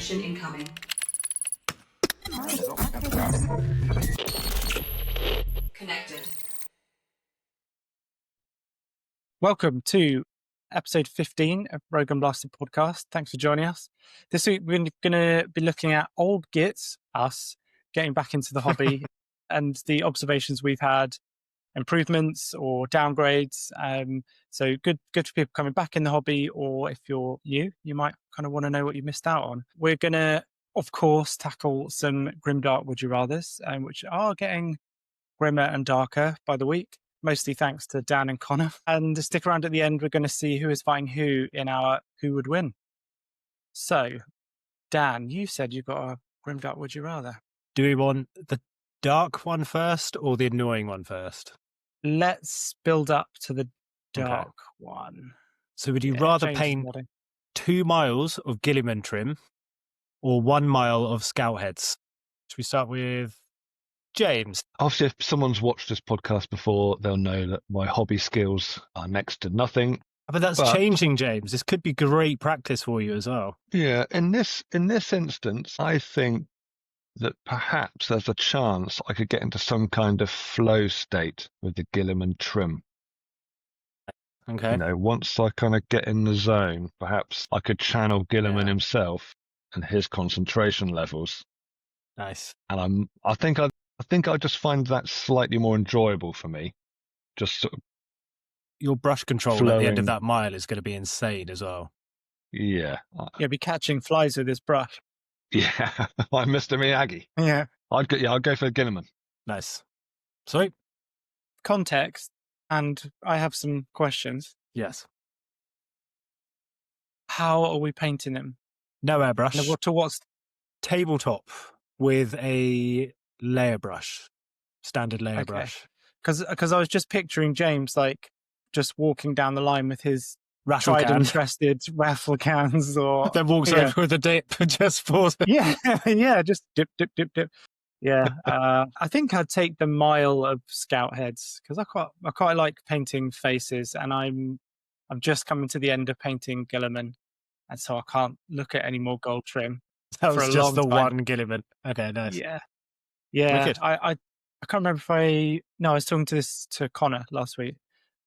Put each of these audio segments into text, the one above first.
Transmission incoming. Connected. Welcome to episode 15 of Rogue and Blasted podcast. Thanks for joining us. This week we're going to be looking at old gits, us, getting back into the hobby and the observations we've had, improvements or downgrades. So good for people coming back in the hobby, or if you're you might kind of want to know what you missed out on. We're going to, of course, tackle some Grimdark Would You Rathers, which are getting grimmer and darker by the week, mostly thanks to Dan and Connor. And stick around at the end, we're going to see who is fighting who in our Who Would Win. So, Dan, you said you got a Grimdark Would You Rather. Do we want the dark one first or the annoying one first? Let's build up to the dark one. So would you rather James paint nodding. 2 miles of Gilliman trim or 1 mile of scout heads? Should we start with James? Obviously, if someone's watched this podcast before, they'll know that my hobby skills are next to nothing. But that's changing, James. This could be great practice for you as well. Yeah, in this instance, I think that perhaps there's a chance I could get into some kind of flow state with the Gilliman trim. Okay. You know, once I kind of get in the zone, perhaps I could channel Gilliman himself and his concentration levels. Nice. And I think I just find that slightly more enjoyable for me. Just sort of your brush control at the end of that mile is going to be insane as well. Yeah. You'll be catching flies with this brush. Yeah. Like Mr. Miyagi. Yeah. I'd go for Gilliman. Nice. Sorry? Context, and I have some questions. Yes. How are we painting them? No airbrush. To what's tabletop with a layer brush, standard layer brush. Because I was just picturing James like just walking down the line with his Rattle tried can. and trusted raffle cans, or then walks over with a dip and just pours it. Yeah, just dip. Yeah, I think I'd take the mile of scout heads because I quite like painting faces, and I'm just coming to the end of painting Gilliman, and so I can't look at any more gold trim. That for was a just long the time. one Gilliman. Okay, nice. Yeah. Wicked. I can't remember if I was talking to Connor last week.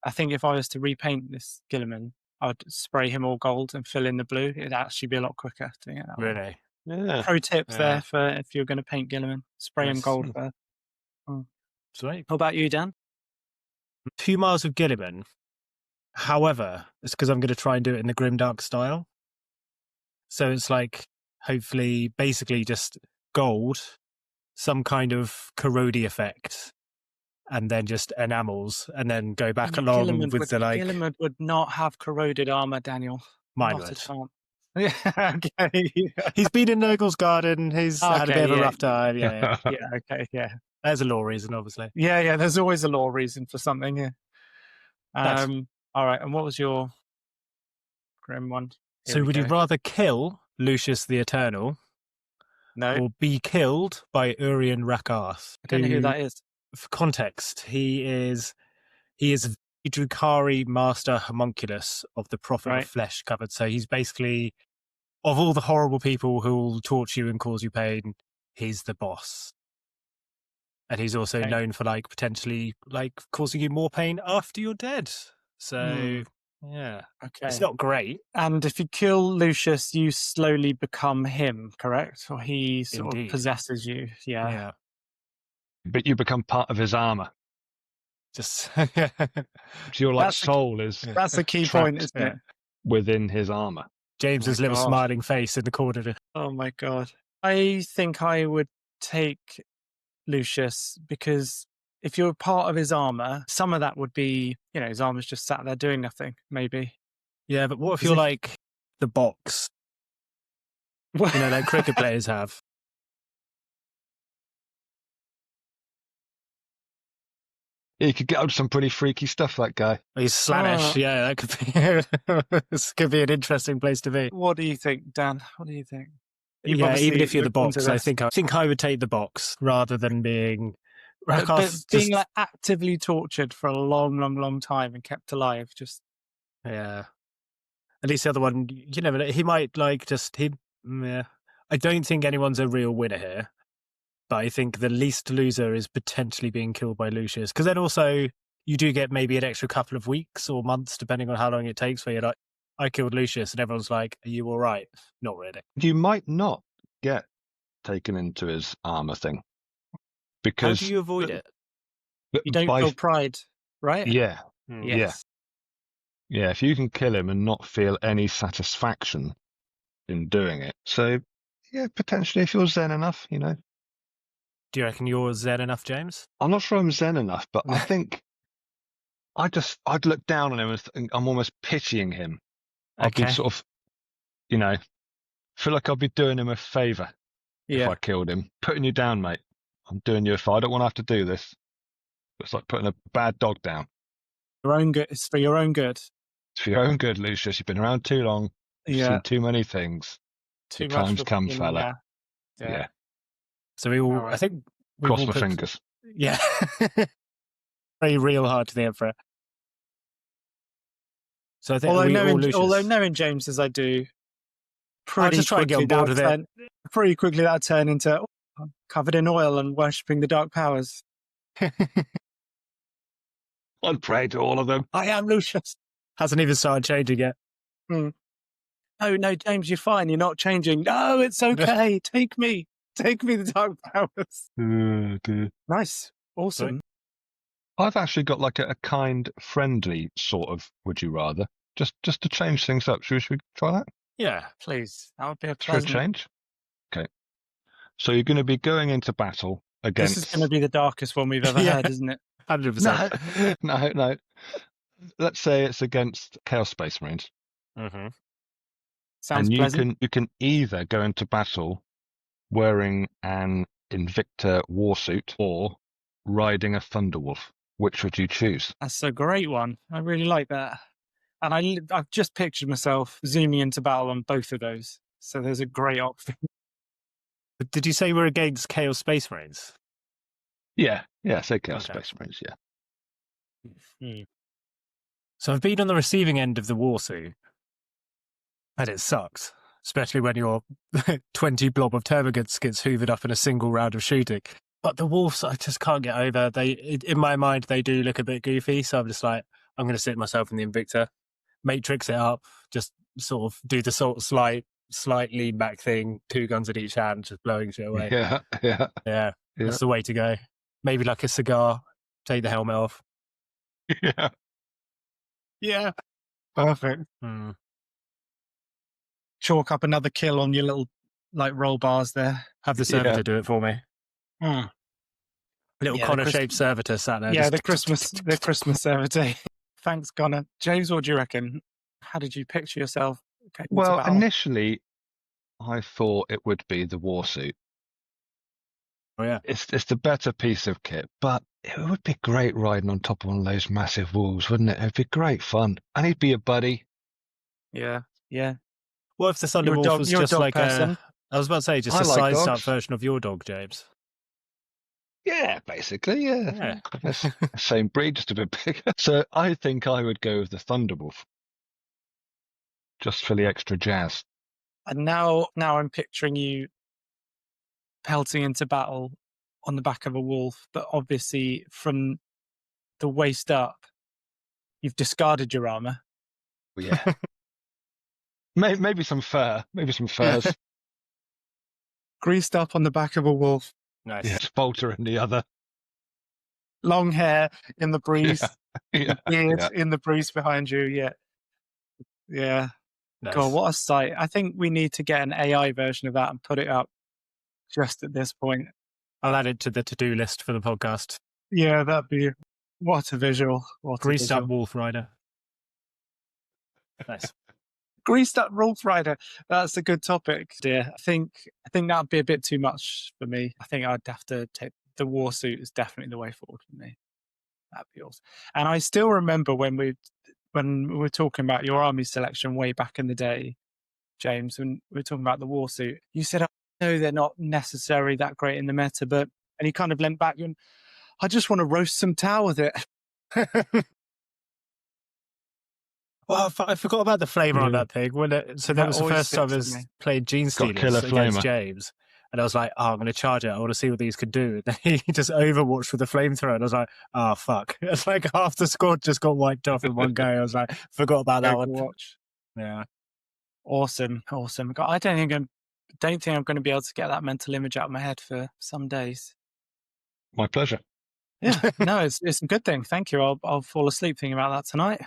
I think if I was to repaint this Gilliman, I'd spray him all gold and fill in the blue. It'd actually be a lot quicker doing it that way. Really? Yeah. Pro tips there for if you're going to paint Gilliman, spray him gold first. Sweet. How about you, Dan? 2 miles of Gilliman. However, it's because I'm going to try and do it in the Grimdark style. So it's like, hopefully, basically just gold, some kind of corrody effect, and then just enamels, and then go back along with the like. Gilliman would not have corroded armor, Daniel. Mine Not a would. chance. Yeah, okay. He's been in Nurgle's garden. He's had a bit of a rough time. Yeah. Yeah. There's a law reason, obviously. Yeah. There's always a law reason for something. Yeah. Nice. All right. And what was your grim one? So would you rather kill Lucius the Eternal No. or be killed by Urien Rakarth? I don't know who that is. For context, he is Drukari Master Homunculus of the Prophet of Flesh covered. So he's basically, of all the horrible people who will torture you and cause you pain, he's the boss. And he's also known for like potentially like causing you more pain after you're dead. So yeah, it's not great. And if you kill Lucius, you slowly become him, correct? Or he sort of possesses you. Yeah. But you become part of his armor. Just So your like soul is. That's the key point, isn't it? Within his armor. James's little smiling face in the corner. Oh my god! I think I would take Lucius because if you're part of his armor, some of that would be, his armor's just sat there doing nothing. Maybe. Yeah, but what if you're like the box? Like cricket players have. He could get up to some pretty freaky stuff, that guy. He's Slanish. Yeah, that could be. This could be an interesting place to be. What do you think, Dan? What do you think? Even if you're the box, I think I would take the box rather than being being like actively tortured for a long, long, long time and kept alive. Just At least the other one, you never know. He might like just him. Yeah. I don't think anyone's a real winner here, but I think the least loser is potentially being killed by Lucius. Because then also you do get maybe an extra couple of weeks or months, depending on how long it takes, where you're like, I killed Lucius, and everyone's like, are you all right? Not really. You might not get taken into his armor thing. How Because do you avoid it? You don't feel pride, right? Yeah. Yes. Yeah, if you can kill him and not feel any satisfaction in doing it. So, yeah, potentially if you're zen enough, you know. Do you reckon you're zen enough, James? I'm not sure I'm zen enough, but I think I'd look down on him and think I'm almost pitying him. I'd be Okay. sort of, you know, feel like I'd be doing him a favour if Yeah. I killed him. Putting you down, mate. I'm doing you a favour. I don't want to have to do this. It's like putting a bad dog down. Your own good. It's for your own good. It's for your own good, Lucius. You've been around too long. You've Yeah. seen too many things. Too Your much time's for come, fucking- fella. Yeah. So we all, All right. I think we've Cross all my put- fingers. Yeah. Very real hard to the Emperor. So I think Although we all knowing, Lucius. although knowing James as I do, pretty just try and get quickly on board with it. pretty quickly that turn into I'm covered in oil and worshipping the dark powers. I'd pray to all of them. I am Lucius. Hasn't even started changing yet. No, James, you're fine. You're not changing. No, it's okay. Take me, the dark powers. Oh, dear. Nice, awesome. I've actually got like a kind, friendly sort of would you rather. Just to change things up. Should we try that? Yeah. Please, that would be a For a pleasant. change? Okay. So you're going to be going into battle against... This is going to be the darkest one we've ever Yeah. had, isn't it? 100%. No. Let's say it's against Chaos Space Marines. Mm-hmm. Sounds and pleasant. you can either go into battle wearing an Invicta warsuit or riding a Thunderwolf. Which would you choose? That's a great one. I really like that. And I've just pictured myself zooming into battle on both of those. So there's a great option. But did you say we're against Chaos Space Marines? Yeah, say Chaos Okay. Space Marines, yeah. So I've been on the receiving end of the warsuit, and it sucks, especially when your 20 blob of termagants gets hoovered up in a single round of shooting. But the wolves, I just can't get over. In my mind, they do look a bit goofy, so I'm just like, I'm going to sit myself in the Invicta, matrix it up, just sort of do the sort of slight lean back thing, 2 guns at each hand, just blowing shit away. Yeah. That's the way to go. Maybe like a cigar, take the helmet off. Yeah. Yeah. Perfect. Chalk up another kill on your little roll bars there. Have the servitor Yeah. do it for me. Little Yeah, Connor-shaped servitor sat there. Yeah, just- the Christmas servitor. Thanks, Connor. James, what do you reckon? How did you picture yourself? Going into Well, battle? initially, I thought it would be the warsuit. Oh, yeah. It's the better piece of kit, but it would be great riding on top of one of those massive wolves, wouldn't it? It'd be great fun. And he'd be a buddy. Yeah. What if the You're a Thunderwolf dog- was you're a just dog like person. I was about to say, just I a like sized up dogs. version of your dog, James. Yeah, basically, yeah. Yeah. It's the same breed, just a bit bigger. So I think I would go with the Thunderwolf. Just for the extra jazz. And now I'm picturing you pelting into battle on the back of a wolf, but obviously from the waist up, you've discarded your armor. Yeah. Maybe some fur. Maybe some furs. Greased up on the back of a wolf, Nice. Yeah, Bolter in the other. long hair in the breeze, Yeah. beard yeah. in the breeze behind you. Yeah. Nice. God, what a sight. I think we need to get an AI version of that and put it up just at this point. I'll add it to the to-do list for the podcast. Yeah, that'd be what a visual. What a Greased up visual. Wolf Rider. Nice. Greased up Wolf Rider. That's a good topic, dear. I think that'd be a bit too much for me. I think I'd have to take the war suit is definitely the way forward for me. That'd be awesome. And I still remember when we were talking about your army selection way back in the day, James, when we were talking about the war suit, you said, no, they're not necessarily that great in the meta, but, and you kind of leant back and I just want to roast some Tau with it. Well, I forgot about the flamer on Yeah. that thing. So that That was the always first time I sticks with was me. playing Gene Got Stealers killer against flamer. James. And I was like, oh, I'm going to charge it. I want to see what these could do. And then he just overwatched with the flamethrower. And I was like, oh, fuck. It's like half the squad just got wiped off in one go. I was like, forgot about that one. Overwatch. Yeah. Awesome. God, I don't think I'm going to be able to get that mental image out of my head for some days. My pleasure. Yeah, no, it's a good thing. Thank you. I'll fall asleep thinking about that tonight.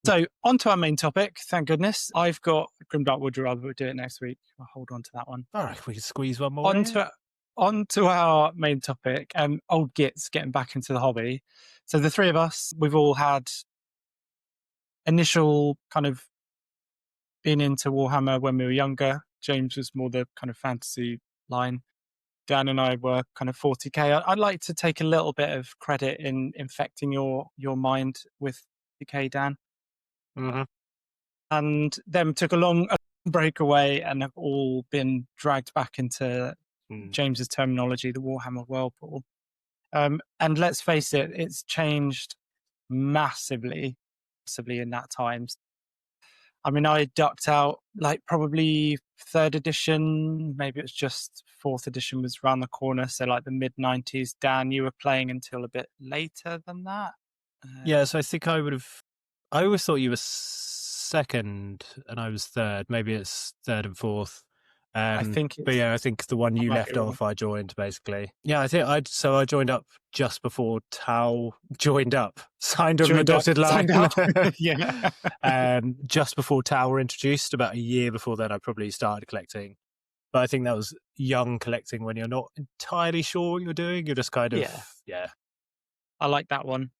So on to our main topic. Thank goodness. I've got Grimdark. Would you rather we do it next week? I'll hold on to that one. All right, we can squeeze one more in. On to our main topic. Old gits getting back into the hobby. So the three of us, we've all had initial kind of been into Warhammer when we were younger. James was more the kind of fantasy line. Dan and I were kind of 40k. I'd like to take a little bit of credit in infecting your mind with 40k, Dan. Mm-hmm. And them took a long break away and have all been dragged back into James's terminology, the Warhammer whirlpool. And let's face it, it's changed massively in that time. I mean, I ducked out like probably 3rd edition, maybe it was just 4th edition was around the corner. So like the mid 90s. Dan, you were playing until a bit later than that. Yeah, so I think I always thought you were 2nd and I was 3rd. Maybe it's 3rd and 4th. I think but yeah, I think the one you left off, I joined basically. Yeah, I think I joined up just before Tau joined up, signed on the dotted line. Yeah. Just before Tau were introduced, about a year before then, I probably started collecting. But I think that was young collecting when you're not entirely sure what you're doing. You're just kind of yeah. I like that one,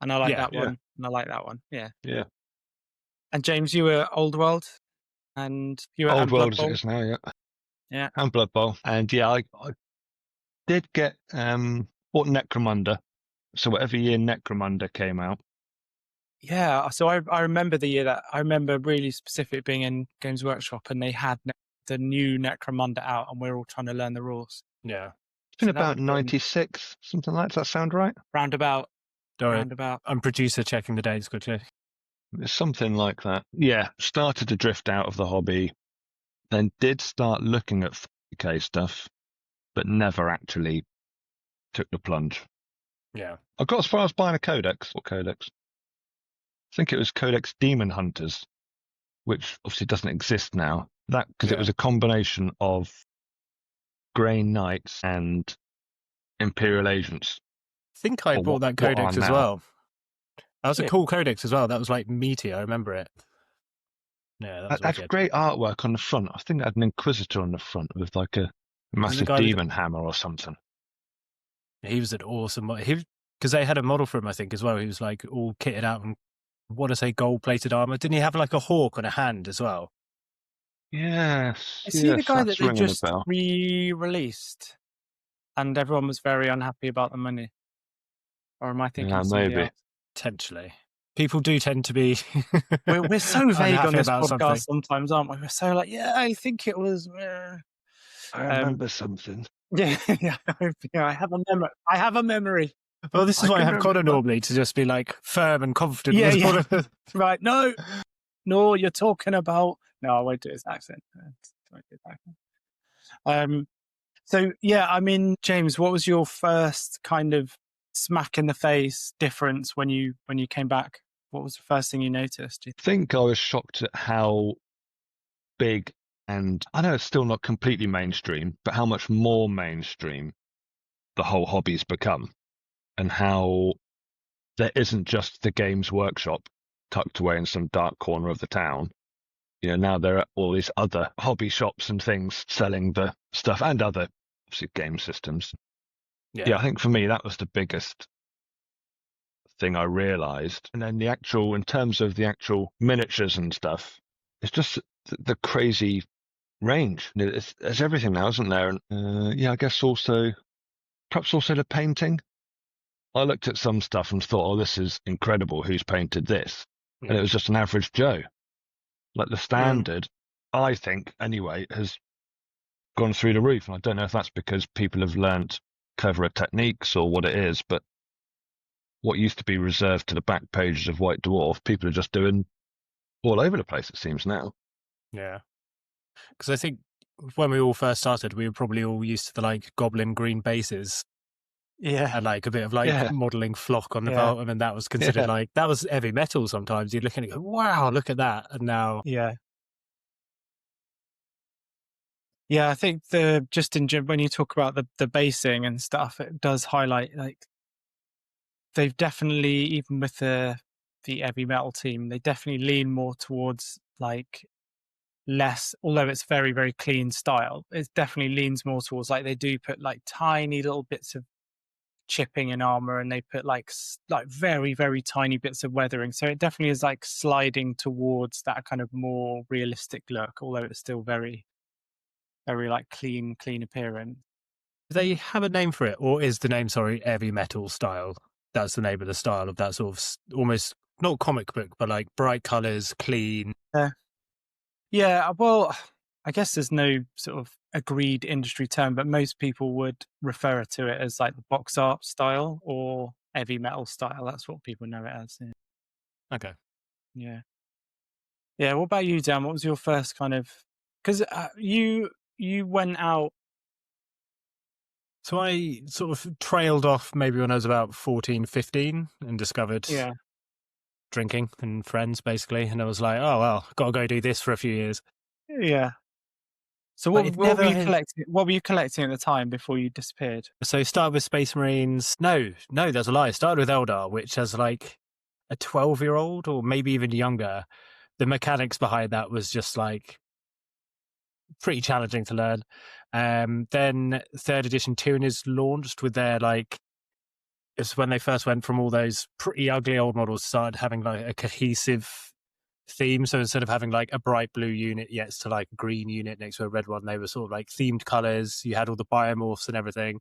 and I like that one, and I like that one. Yeah. Yeah. And James, you were Old World. And you were Old World as it is now, yeah. Yeah. And Blood Bowl. And yeah, I did get bought Necromunda. So whatever year Necromunda came out. Yeah. So I remember the year that I remember really specific being in Games Workshop and they had the new Necromunda out and we were all trying to learn the rules. Yeah. It's been about 96, something like that. Does that sound right? Roundabout. I'm producer checking the dates quickly. It's something like that. Yeah, started to drift out of the hobby, then did start looking at 40k stuff, but never actually took the plunge. Yeah. I got as far as buying a codex. What codex? I think it was Codex Demon Hunters, which obviously doesn't exist now. That because it was a combination of Grey Knights and Imperial Agents. I think I bought that codex as well. That was a cool codex as well. That was like meaty. I remember it. Yeah, that had great artwork on the front. I think it had an Inquisitor on the front with like a massive demon hammer or something. He was an awesome because they had a model for him, I think, as well. He was like all kitted out in, gold-plated armor. Didn't he have like a hawk on a hand as well? Yes. Is he the guy that they just re-released and everyone was very unhappy about the money? Or am I thinking of somebody else? Potentially. People do tend to be we're so vague on this podcast sometimes, aren't we? We're so like, yeah, I think it was I remember something. Yeah, I have a memory. I have a memory. Well, this is why I have Connor normally to just be like firm and confident. Yeah. Right. No, you're talking about I won't do his accent. So yeah, I mean, James, what was your first kind of smack in the face difference when you came back? What was the first thing you noticed? I think I was shocked at how big, and I know it's still not completely mainstream, but how much more mainstream the whole hobby's become, and how there isn't just the Games Workshop tucked away in some dark corner of the town. You know, now there are all these other hobby shops and things selling the stuff and other obviously game systems. Yeah, I think for me that was the biggest thing I realized. And then in terms of the actual miniatures and stuff, it's just the crazy range. There's everything now, isn't there? And I guess perhaps also the painting. I looked at some stuff and thought, oh, this is incredible. Who's painted this? And it was just an average Joe. Like the standard, I think, anyway, has gone through the roof. And I don't know if that's because people have learnt cleverer techniques or what it is, but what used to be reserved to the back pages of White Dwarf, people are just doing all over the place, it seems now. Yeah. Because I think when we all first started, we were probably all used to the like goblin green bases Yeah. and like a bit of like Yeah. modeling flock on the Yeah. bottom, and that was considered Yeah. like that was heavy metal. Sometimes you'd look at it and go, wow, look at that. And now, Yeah. Yeah, I think when you talk about the basing and stuff, it does highlight like they've definitely, even with the heavy metal team, they definitely lean more towards like less, although it's very, very clean style, it definitely leans more towards like they do put like tiny little bits of chipping in armor, and they put like very, very tiny bits of weathering. So it definitely is like sliding towards that kind of more realistic look, although it's still very, very like clean appearance. do they have a name for it, or is the name, sorry, heavy metal style? That's the name of the style of that sort of almost not comic book, but like bright colors, clean. Yeah, well, I guess there's no sort of agreed industry term, but most people would refer to it as like the box art style or heavy metal style. That's what people know it as. Yeah. Okay. Yeah. Yeah. What about you, Dan? What was your first kind of? Because you went out. So I sort of trailed off maybe when I was about 14, 15 and discovered Yeah. drinking and friends, basically. And I was like, oh, well, got to go do this for a few years. Yeah. So But what, it what never were you had- collecting? What were you collecting at the time before you disappeared? So started with Space Marines. No, that's a lie. Started with Eldar, which has like a 12-year-old or maybe even younger. The mechanics behind that was just like pretty challenging to learn. Then third edition Dune is launched with their like, it's when they first went from all those pretty ugly old models, started having like a cohesive theme. So instead of having like a bright blue unit yet to like a green unit next to a red one, they were sort of like themed colors. You had all the biomorphs and everything.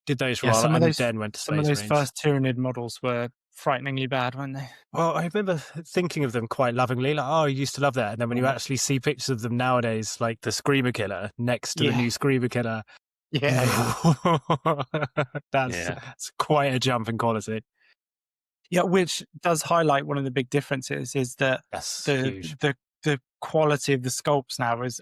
Did those for a Yeah, while, and then went to some of Space those Marines. first Tyranid models were frighteningly bad, weren't they? Well, I remember thinking of them quite lovingly, like, oh, I used to love that. And then when you Yeah. actually see pictures of them nowadays, like the Screamer Killer next to the Yeah. new Screamer Killer, that's quite a jump in quality. Yeah, which does highlight one of the big differences is that That's the huge. the quality of the sculpts now is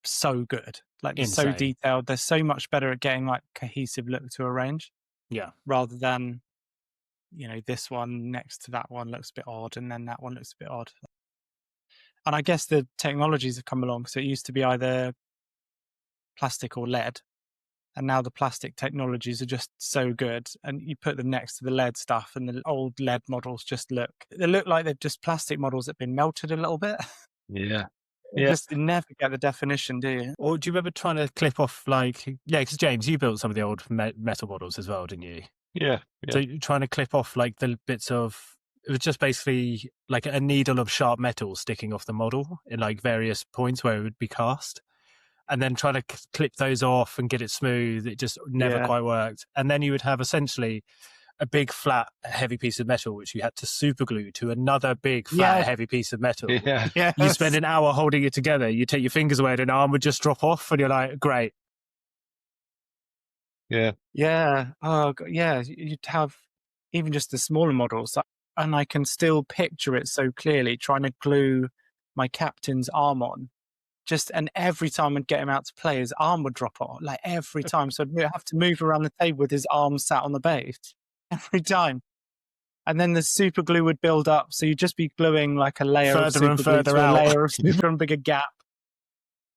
so good. Like they're so Insane. detailed. They're so much better at getting like cohesive look to a range. Yeah. Rather than, this one next to that one looks a bit odd, and then that one looks a bit odd. And I guess the technologies have come along. So it used to be either plastic or lead. And now the plastic technologies are just so good. And you put them next to the lead stuff, and the old lead models they look like they've just plastic models that have been melted a little bit. Yeah. You just never get the definition, do you? Or do you remember trying to clip off because James, you built some of the old metal models as well, didn't you? Yeah. So you're trying to clip off like the bits of, it was just basically like a needle of sharp metal sticking off the model in like various points where it would be cast. And then trying to clip those off and get it smooth. It just never quite worked. And then you would have essentially a big flat heavy piece of metal which you had to super glue to another big flat heavy piece of metal. Yeah. You spend an hour holding it together, you take your fingers away and an arm would just drop off and you're like, great. Yeah. Oh, yeah. You'd have even just the smaller models, and I can still picture it so clearly. Trying to glue my captain's arm on, and every time I'd get him out to play, his arm would drop off. Like every time, so I'd have to move around the table with his arm sat on the base every time. And then the super glue would build up, so you'd just be gluing like a layer of Further and super glue further to a out. layer of super and bigger gap.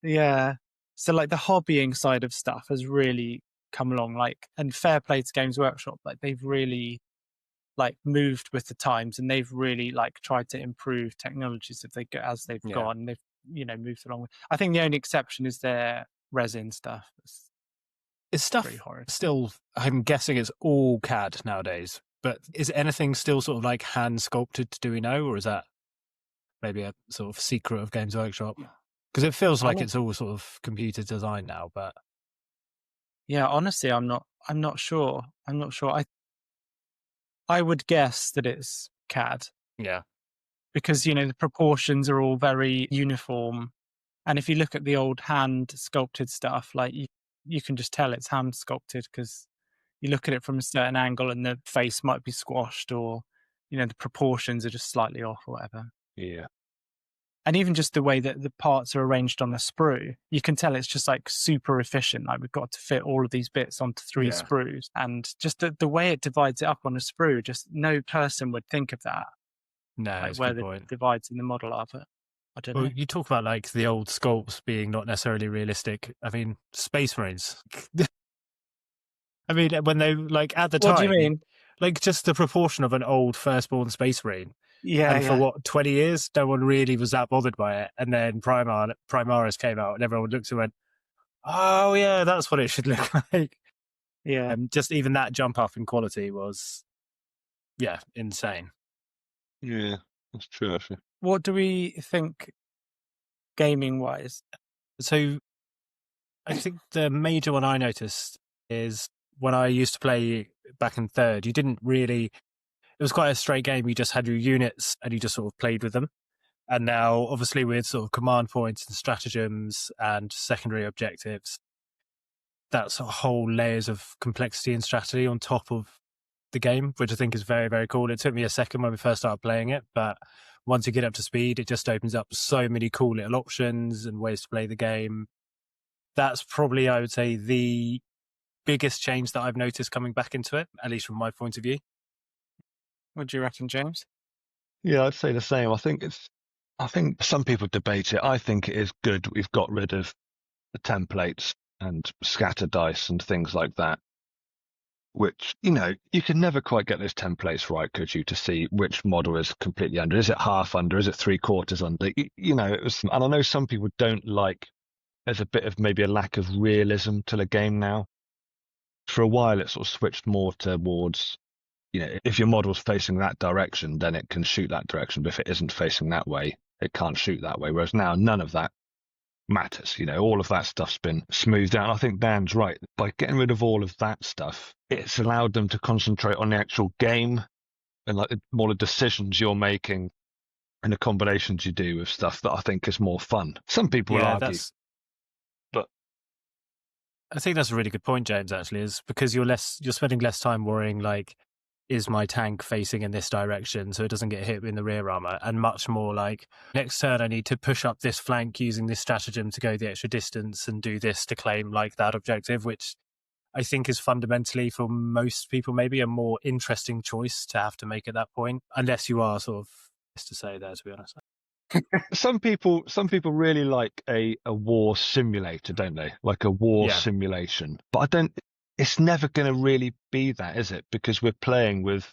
Yeah. So like the hobbying side of stuff has really come along, and fair play to Games Workshop, like they've really like moved with the times, and they've really like tried to improve technologies as they've gone. They've moved along. I think the only exception is their resin stuff. It's stuff pretty horrid. Still, I'm guessing it's all CAD nowadays. But is anything still sort of like hand sculpted? Do we know, or is that maybe a sort of secret of Games Workshop? Because it feels like it's all sort of computer design now. But yeah, honestly, I'm not sure. I would guess that it's CAD. Yeah. Because, the proportions are all very uniform. And if you look at the old hand sculpted stuff, like you can just tell it's hand sculpted because you look at it from a certain angle and the face might be squashed, or, the proportions are just slightly off or whatever. Yeah. And even just the way that the parts are arranged on a sprue, you can tell it's just like super efficient. Like we've got to fit all of these bits onto 3 Yeah. sprues, and just the way it divides it up on a sprue, just no person would think of that. No, Like that's a where good the point. divides in the model are, but I don't Well, know. you talk about like the old sculpts being not necessarily realistic. I mean, Space Marines. I mean, when they like at the time, What do you mean? like just the proportion of an old firstborn Space Marine. Yeah, And for yeah. what, 20 years, no one really was that bothered by it. And then Primaris came out and everyone looked and went, oh yeah, that's what it should look like. Yeah. Just even that jump up in quality was, yeah, insane. Yeah, that's true, actually. What do we think gaming wise? So I think the major one I noticed is when I used to play back in third, you didn't really, it was quite a straight game. You just had your units and you just sort of played with them. And now, obviously, with sort of command points and stratagems and secondary objectives, that's a whole layers of complexity and strategy on top of the game, which I think is very, very cool. It took me a second when we first started playing it, but once you get up to speed, it just opens up so many cool little options and ways to play the game. That's probably, I would say, the biggest change that I've noticed coming back into it, at least from my point of view. What do you reckon, James? Yeah, I'd say the same. I think some people debate it. I think it is good we've got rid of the templates and scatter dice and things like that, which, you can never quite get those templates right, could you, to see which model is completely under. Is it half under? Is it 3/4 under? It was, and I know some people don't like, there's a bit of maybe a lack of realism to the game now. For a while, it sort of switched more towards, if your model's facing that direction, then it can shoot that direction. But if it isn't facing that way, it can't shoot that way. Whereas now, none of that matters. All of that stuff's been smoothed out. I think Dan's right. By getting rid of all of that stuff, it's allowed them to concentrate on the actual game and like more the decisions you're making and the combinations you do with stuff that I think is more fun. Some people will argue, but I think that's a really good point, James, actually, is because you're spending less time worrying, like, is my tank facing in this direction so it doesn't get hit in the rear armor, and much more like, next turn I need to push up this flank using this stratagem to go the extra distance and do this to claim like that objective, which I think is fundamentally for most people maybe a more interesting choice to have to make at that point, unless you are sort of, to say there, to be honest. some people really like a war simulator, don't they? Like a war Yeah. simulation. But it's never going to really be that, is it? Because we're playing with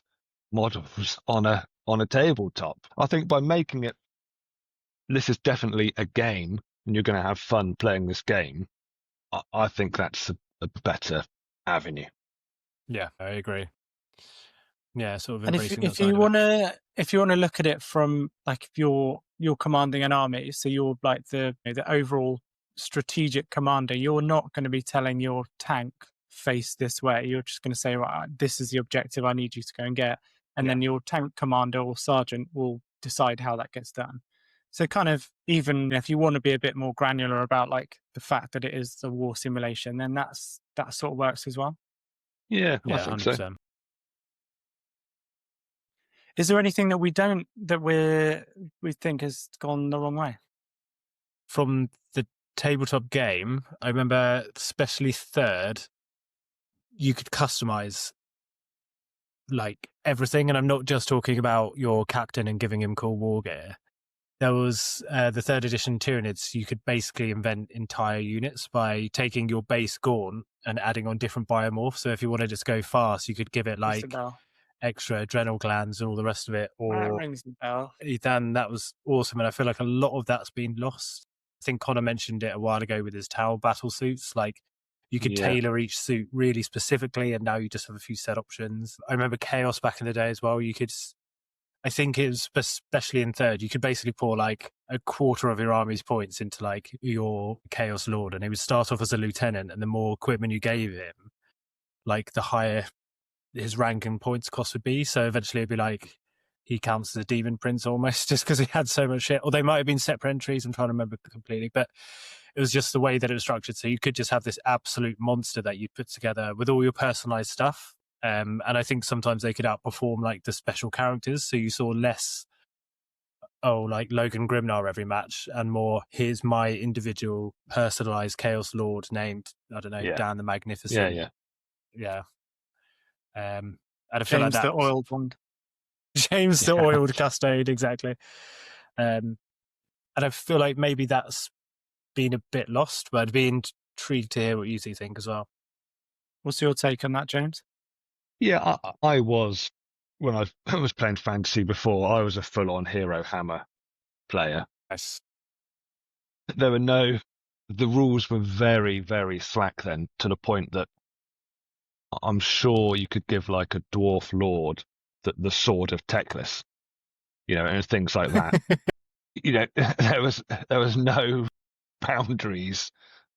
models on a tabletop. I think by making it, this is definitely a game and you're going to have fun playing this game, I think that's a better avenue. Yeah, I agree. Yeah, sort of And embracing that if side you of it. want to look at it from like if you're commanding an army, so you're like the overall strategic commander, you're not going to be telling your tank face this way. You're just going to say, right, this is the objective I need you to go and get, and then your tank commander or sergeant will decide how that gets done. So kind of, even if you want to be a bit more granular about like the fact that it is a war simulation, then that sort of works as well. Yeah, I Yeah, think 100%. so. Is there anything that we think has gone the wrong way? From the tabletop game, I remember especially third, you could customize like everything, and I'm not just talking about your captain and giving him cool war gear. There was the third edition Tyranids. You could basically invent entire units by taking your base Gorn and adding on different biomorphs. So if you wanted it to go fast, you could give it like extra adrenal glands and all the rest of it. Or that rings a bell. Ethan, that was awesome, and I feel like a lot of that's been lost. I think Connor mentioned it a while ago with his Tau battle suits. Like, you could tailor each suit really specifically, and now you just have a few set options. I remember Chaos back in the day as well. You could, I think it was especially in third, you could basically pour like a quarter of your army's points into like your Chaos Lord, and he would start off as a lieutenant, and the more equipment you gave him, like the higher his rank and points cost would be. So eventually it'd be like he counts as a demon prince almost, just because he had so much shit. Or they might have been separate entries, I'm trying to remember completely, but it was just the way that it was structured. So you could just have this absolute monster that you put together with all your personalized stuff. And I think sometimes they could outperform like the special characters. So you saw less, like Logan Grimnar every match, and more, here's my individual personalized Chaos Lord named, I don't know, Yeah. Dan the Magnificent. Yeah. And I feel like James that. the oiled one. James the Yeah. oiled custode, exactly. And I feel like maybe that's been a bit lost, but I'd be intrigued to hear what you two think as well. What's your take on that, James? Yeah, I was, when I was playing fantasy before, I was a full-on hero hammer player. Yes. The rules were very, very slack then, to the point that I'm sure you could give like a dwarf lord the sword of Teclis, and things like that. There was no boundaries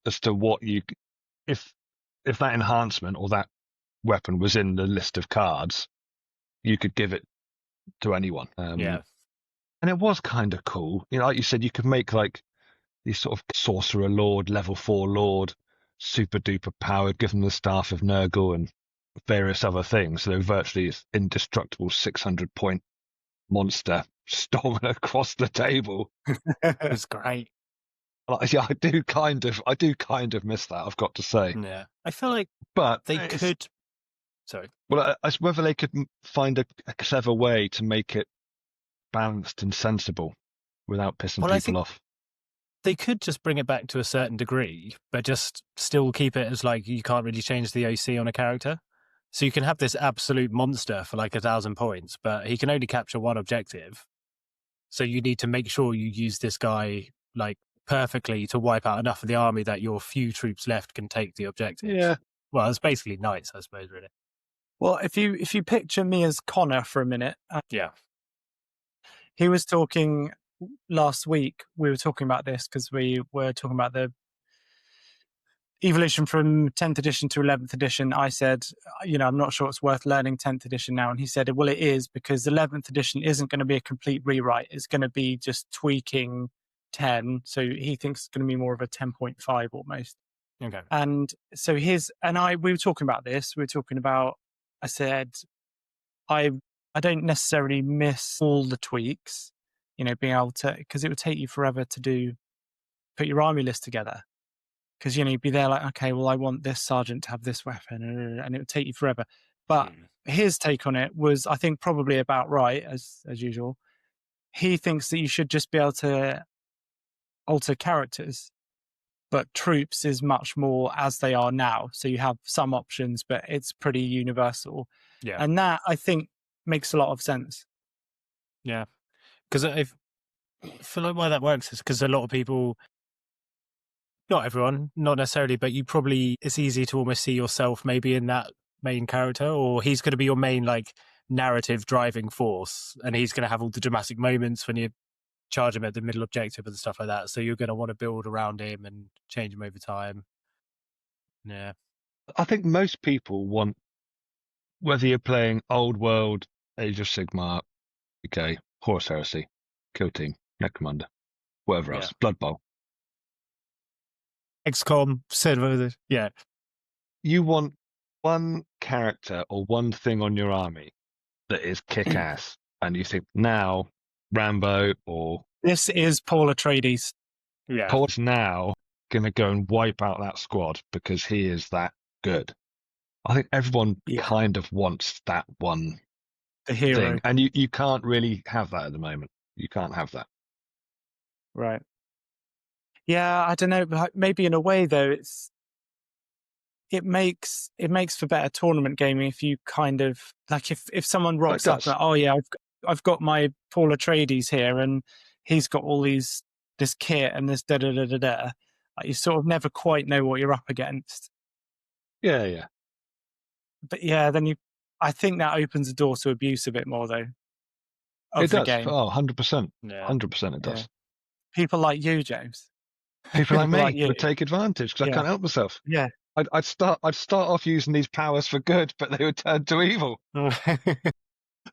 as to what if that enhancement or that weapon was in the list of cards, you could give it to anyone. Yeah. And it was kind of cool. Like you said, you could make like these sort of sorcerer lord, level 4 lord, super duper powered, give them the staff of Nurgle and various other things. So they're virtually indestructible 600-point monster storming across the table. It's great. Yeah, I do kind of miss that, I've got to say. Yeah. I feel like But they could. Sorry. Well, whether they could find a clever way to make it balanced and sensible without pissing people off. They could just bring it back to a certain degree, but just still keep it as like you can't really change the OC on a character. So you can have this absolute monster for like 1,000 points, but he can only capture one objective. So you need to make sure you use this guy like perfectly to wipe out enough of the army that your few troops left can take the objective. Yeah. Well, it's basically knights, I suppose, really. Well, if you picture me as Connor for a minute, Yeah. he was talking last week. We were talking about this because we were talking about the evolution from 10th edition to 11th edition. I said, I'm not sure it's worth learning 10th edition now. And he said, well, it is, because 11th edition isn't going to be a complete rewrite. It's going to be just tweaking 10. So he thinks it's going to be more of a 10.5 almost. Okay. And so we were talking about this. We were talking about, I said, I don't necessarily miss all the tweaks, being able to, because it would take you forever to put your army list together. Because, you'd be there like, okay, well, I want this sergeant to have this weapon, and it would take you forever. But his take on it was, I think, probably about right, as usual. He thinks that you should just be able to alter characters, but troops is much more as they are now. So you have some options, but it's pretty universal. Yeah. And that, I think, makes a lot of sense. Yeah. Because I feel like why that works is because a lot of people, not everyone, not necessarily, but it's easy to almost see yourself maybe in that main character, or he's going to be your main like narrative driving force, and he's going to have all the dramatic moments when you charge him at the middle objective and stuff like that. So you're going to want to build around him and change him over time. Yeah. I think most people want, whether you're playing Old World, Age of Sigmar, okay, Horus Heresy, Kill Team, Necromunda, whatever else, Blood Bowl. XCOM, yeah. You want one character or one thing on your army that is kick-ass, and you think, now Rambo or This is Paul Atreides. Yeah. Paul's now going to go and wipe out that squad because he is that good. I think everyone kind of wants that one The hero. thing, and you can't really have that at the moment. You can't have that. Right. Yeah, I don't know. But maybe in a way, though, it makes for better tournament gaming if you kind of like if someone rocks up like, oh yeah, I've got my Paul Atreides here, and he's got all this kit and this da da da da da. Like, you sort of never quite know what you're up against. Yeah. But yeah, then I think that opens the door to abuse a bit more, though. It does. Game. Oh, 100%. Yeah. 100% it does. Yeah. People like you, James. People like me would take advantage because I can't help myself. Yeah. I'd start off using these powers for good, but they would turn to evil.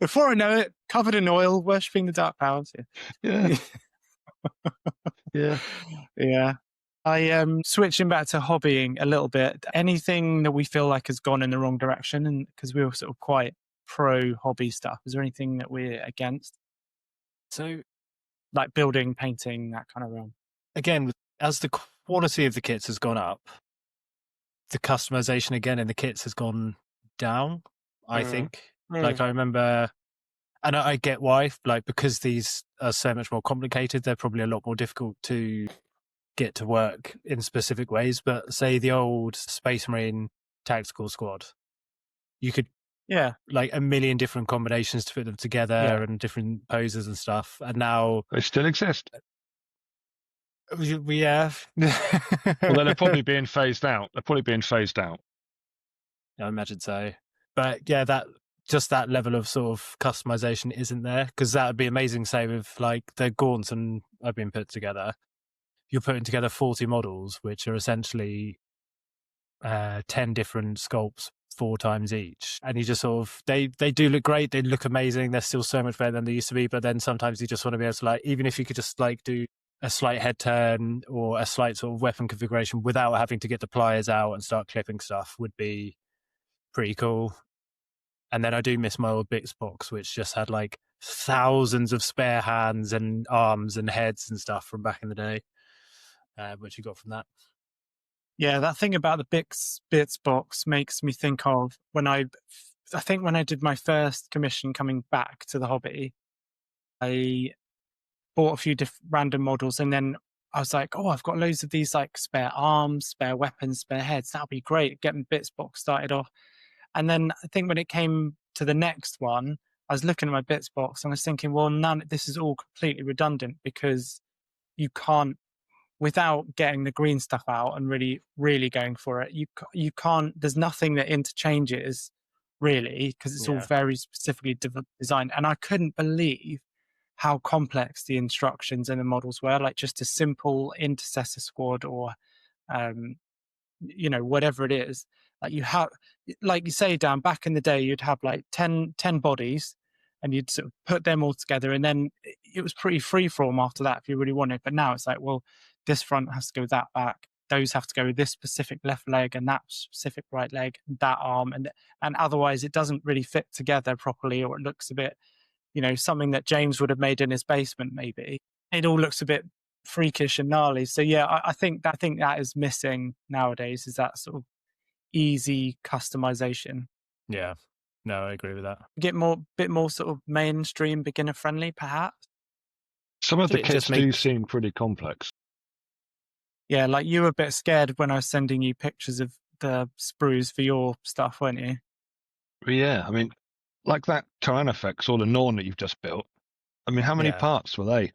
Before I know it, covered in oil, worshipping the dark powers. Yeah. Yeah. Yeah. I am switching back to hobbying a little bit. Anything that we feel like has gone in the wrong direction, and because we were sort of quite pro hobby stuff, is there anything that we're against? So Like building, painting, that kind of realm. again, as the quality of the kits has gone up, the customization again in the kits has gone down, I think. Like I remember, and I get why, like because these are so much more complicated, they're probably a lot more difficult to get to work in specific ways. But say the old Space Marine tactical squad, you could like a million different combinations to put them together and different poses and stuff. And now They still exist. we have. Although they're probably being phased out. I imagine so. But yeah, that level of sort of customization isn't there, because that would be amazing. Say with like the gaunts and I've been put together, you're putting together 40 models, which are essentially 10 different sculpts 4 times each, and you just sort of they do look great, they look amazing, they're still so much better than they used to be. But then sometimes you just want to be able to, like, even if you could just like do a slight head turn or a slight sort of weapon configuration without having to get the pliers out and start clipping stuff, would be pretty cool. And then I do miss my old Bix box, which just had like thousands of spare hands and arms and heads and stuff from back in the day, which you got from that. Yeah, that thing about the Bits box makes me think of when I think when I did my first commission coming back to the hobby, I bought a few random models, and then I was like, oh, I've got loads of these like spare arms, spare weapons, spare heads. That'll be great. Getting Bits box started off. And then I think when it came to the next one, I was looking at my Bits box and I was thinking, well, this is all completely redundant, because you can't, without getting the green stuff out and really, really going for it, you can't, there's nothing that interchanges really, because it's all very specifically designed. And I couldn't believe how complex the instructions and the models were. Like just a simple intercessor squad or, whatever it is. Like you have, like you say, Dan, back in the day, you'd have like 10 bodies and you'd sort of put them all together, and then it was pretty freeform after that if you really wanted. But now it's like, well, this front has to go that back. Those have to go with this specific left leg and that specific right leg, and that arm. And otherwise it doesn't really fit together properly, or it looks a bit, something that James would have made in his basement, maybe. It all looks a bit freakish and gnarly. So yeah, I think that is missing nowadays, is that sort of easy customization. Yeah, no, I agree with that. Bit more sort of mainstream, beginner friendly, perhaps. Some of the kits do seem pretty complex. Yeah, like you were a bit scared when I was sending you pictures of the sprues for your stuff, weren't you? Yeah, I mean, like that Tyrannofex or the Norn that you've just built. I mean, how many parts were they?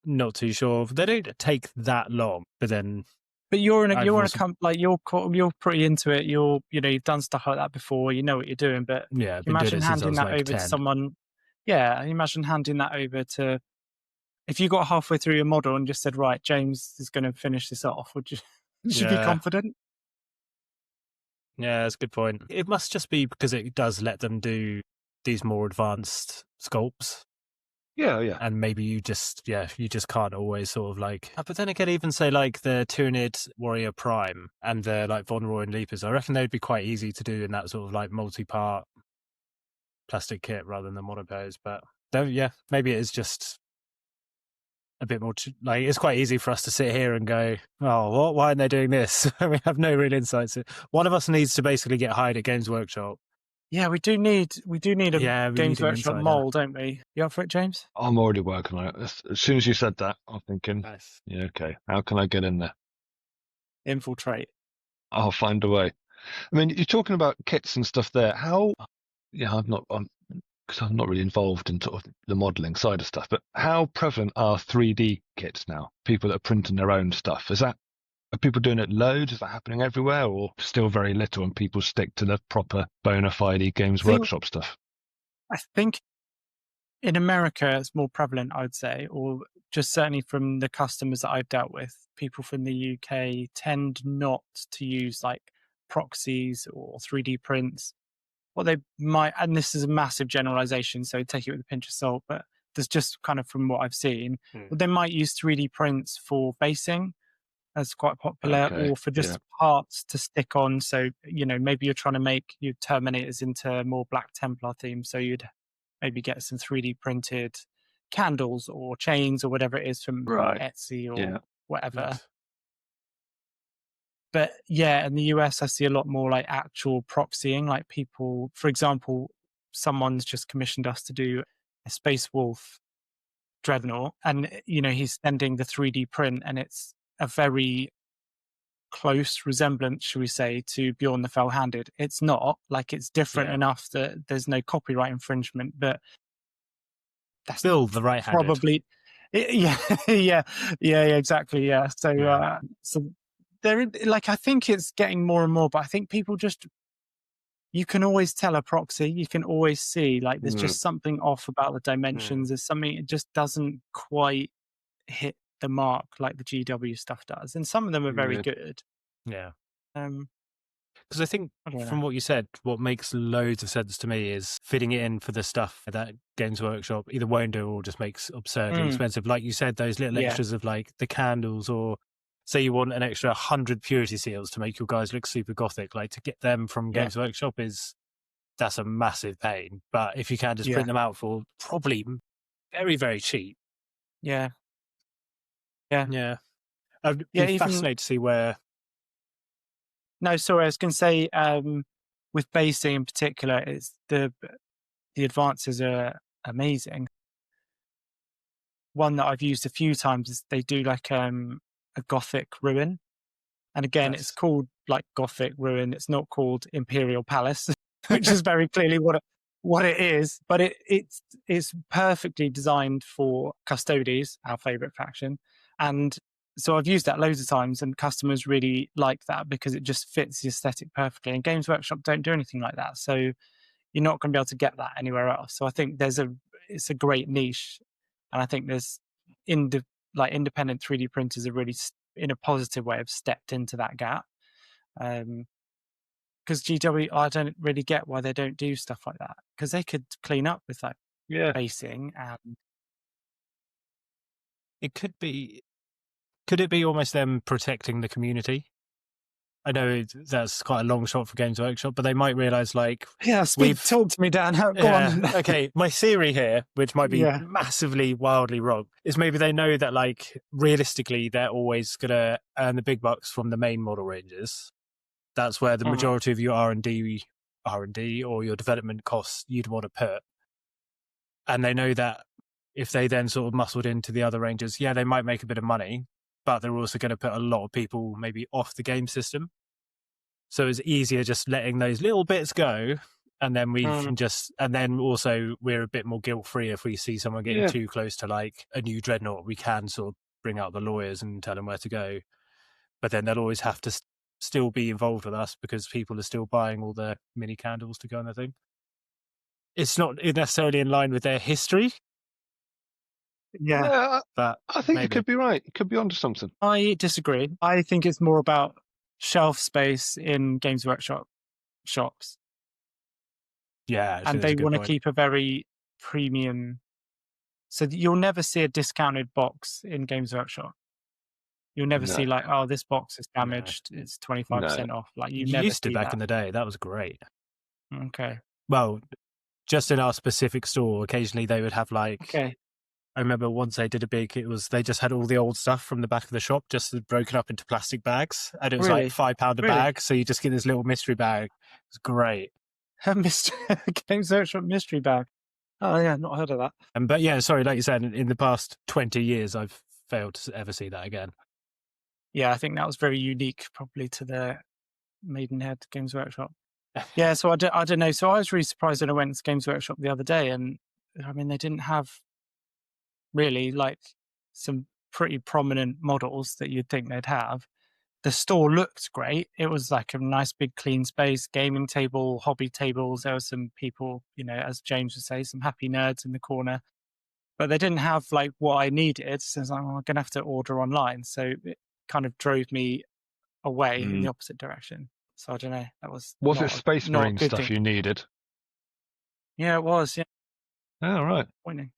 Not too sure. They don't take that long, but then. But you're pretty into it. You've done stuff like that before. You know what you're doing. But imagine handing that over to someone. Yeah, imagine handing that over to. If you got halfway through your model and just said, "Right, James is going to finish this off," would you be confident? Yeah, that's a good point. It must just be because it does let them do these more advanced sculpts. Yeah. And maybe you just can't always sort of like. But then again, even say like the Tyranid Warrior Prime and the like Von Roy Leapers, I reckon they'd be quite easy to do in that sort of like multi-part plastic kit rather than the monopose. But maybe it is just a bit more like, it's quite easy for us to sit here and go, oh, why aren't they doing this? We have no real insights. One of us needs to basically get hired at Games Workshop. Yeah, we do need a Games Workshop mold, don't we? You up for it, James? I'm already working on it. As soon as you said that, I'm thinking, nice. Yeah, okay, how can I get in there? Infiltrate. I'll find a way. I mean, you're talking about kits and stuff there. Because I'm not really involved in sort of the modelling side of stuff, but how prevalent are 3D kits now? People that are printing their own stuff. Are people doing it loads? Is that happening everywhere, or still very little and people stick to the proper bona fide Games Workshop stuff? I think in America it's more prevalent, I would say, or just certainly from the customers that I've dealt with, people from the UK tend not to use like proxies or 3D prints. What they might, and this is a massive generalization, so take it with a pinch of salt, but there's just kind of from what I've seen, they might use 3D prints for basing, as quite popular, Okay, or for just parts to stick on. So, maybe you're trying to make your Terminators into more Black Templar theme. So you'd maybe get some 3D printed candles or chains or whatever it is from Right. Etsy or Yeah. whatever. Yes. But yeah, in the US, I see a lot more like actual proxying, like people, for example, someone's just commissioned us to do a Space Wolf Dreadnought, and he's sending the 3D print, and it's a very close resemblance, should we say, to Bjorn the Fell-Handed. It's not like it's different enough that there's no copyright infringement, but that's Still the right-handed. probably yeah, exactly, yeah. So so there, like, I think it's getting more and more, but I think people just, you can always tell a proxy, you can always see like there's just something off about the dimensions. There's something, it just doesn't quite hit the mark like the GW stuff does, and some of them are very good. Yeah. Um, Because I think from what you said, what makes loads of sense to me is fitting it in for the stuff that Games Workshop either won't do or just makes absurdly expensive. Like you said, those little extras of like the candles, or say you want an extra 100 purity seals to make your guys look super gothic. Like, to get them from Games Workshop that's a massive pain. But if you can just print them out for probably very, very cheap. Yeah. I'd be fascinated to see where. No, sorry, I was going to say, with basing in particular, it's the advances are amazing. One that I've used a few times is they do like a Gothic ruin, and again, it's called like Gothic ruin. It's not called Imperial Palace, which is very clearly what it is. But it's perfectly designed for Custodes, our favourite faction, and so I've used that loads of times, and customers really like that because it just fits the aesthetic perfectly. And Games Workshop don't do anything like that, so you're not going to be able to get that anywhere else. So I think it's a great niche, and I think there's independent 3D printers are really, in a positive way, have stepped into that gap. Because GW, I don't really get why they don't do stuff like that, because they could clean up with like basing, and it could be. Could it be almost them protecting the community? I know that's quite a long shot for Games Workshop, but they might realise, like... talk to me, Dan. Go on. Okay, my theory here, which might be massively, wildly wrong, is maybe they know that, like, realistically, they're always going to earn the big bucks from the main model ranges. That's where the majority of your R&D or your development costs you'd want to put. And they know that if they then sort of muscled into the other ranges, they might make a bit of money, but they're also going to put a lot of people maybe off the game system. So it's easier just letting those little bits go, and then we can and then also we're a bit more guilt-free if we see someone getting too close to like a new dreadnought. We can sort of bring out the lawyers and tell them where to go, but then they'll always have to still be involved with us because people are still buying all the mini candles to go on their thing. It's not necessarily in line with their history. But I think you could be right. You could be onto something. I disagree. I think it's more about shelf space in Games Workshop shops. Yeah, and they want to keep a very premium. So you'll never see a discounted box in Games Workshop. You'll never see like, oh, this box is damaged. It's 25% off. Like you never used to see back that. in the day. That was great. Okay. Well, just in our specific store, occasionally they would have like. Okay. I remember once they did they just had all the old stuff from the back of the shop just broken up into plastic bags, and it was like £5 a bag. So you just get this little mystery bag. It's great. A Games Workshop mystery bag. Oh yeah, not heard of that. But yeah, sorry, like you said, in the past 20 years, I've failed to ever see that again. Yeah, I think that was very unique, probably to the Maidenhead Games Workshop. Yeah, so I don't know. So I was really surprised when I went to Games Workshop the other day, and I mean, they didn't have really like some pretty prominent models that you'd think they'd have. The store looked great. It was like a nice big clean space, gaming table, hobby tables. There were some people, as James would say, some happy nerds in the corner. But they didn't have like what I needed. So I was like, I'm going to have to order online. So it kind of drove me away in the opposite direction. So I don't know. That was it Space Marine stuff you needed? Yeah, it was. Yeah. Oh, right. Pointing.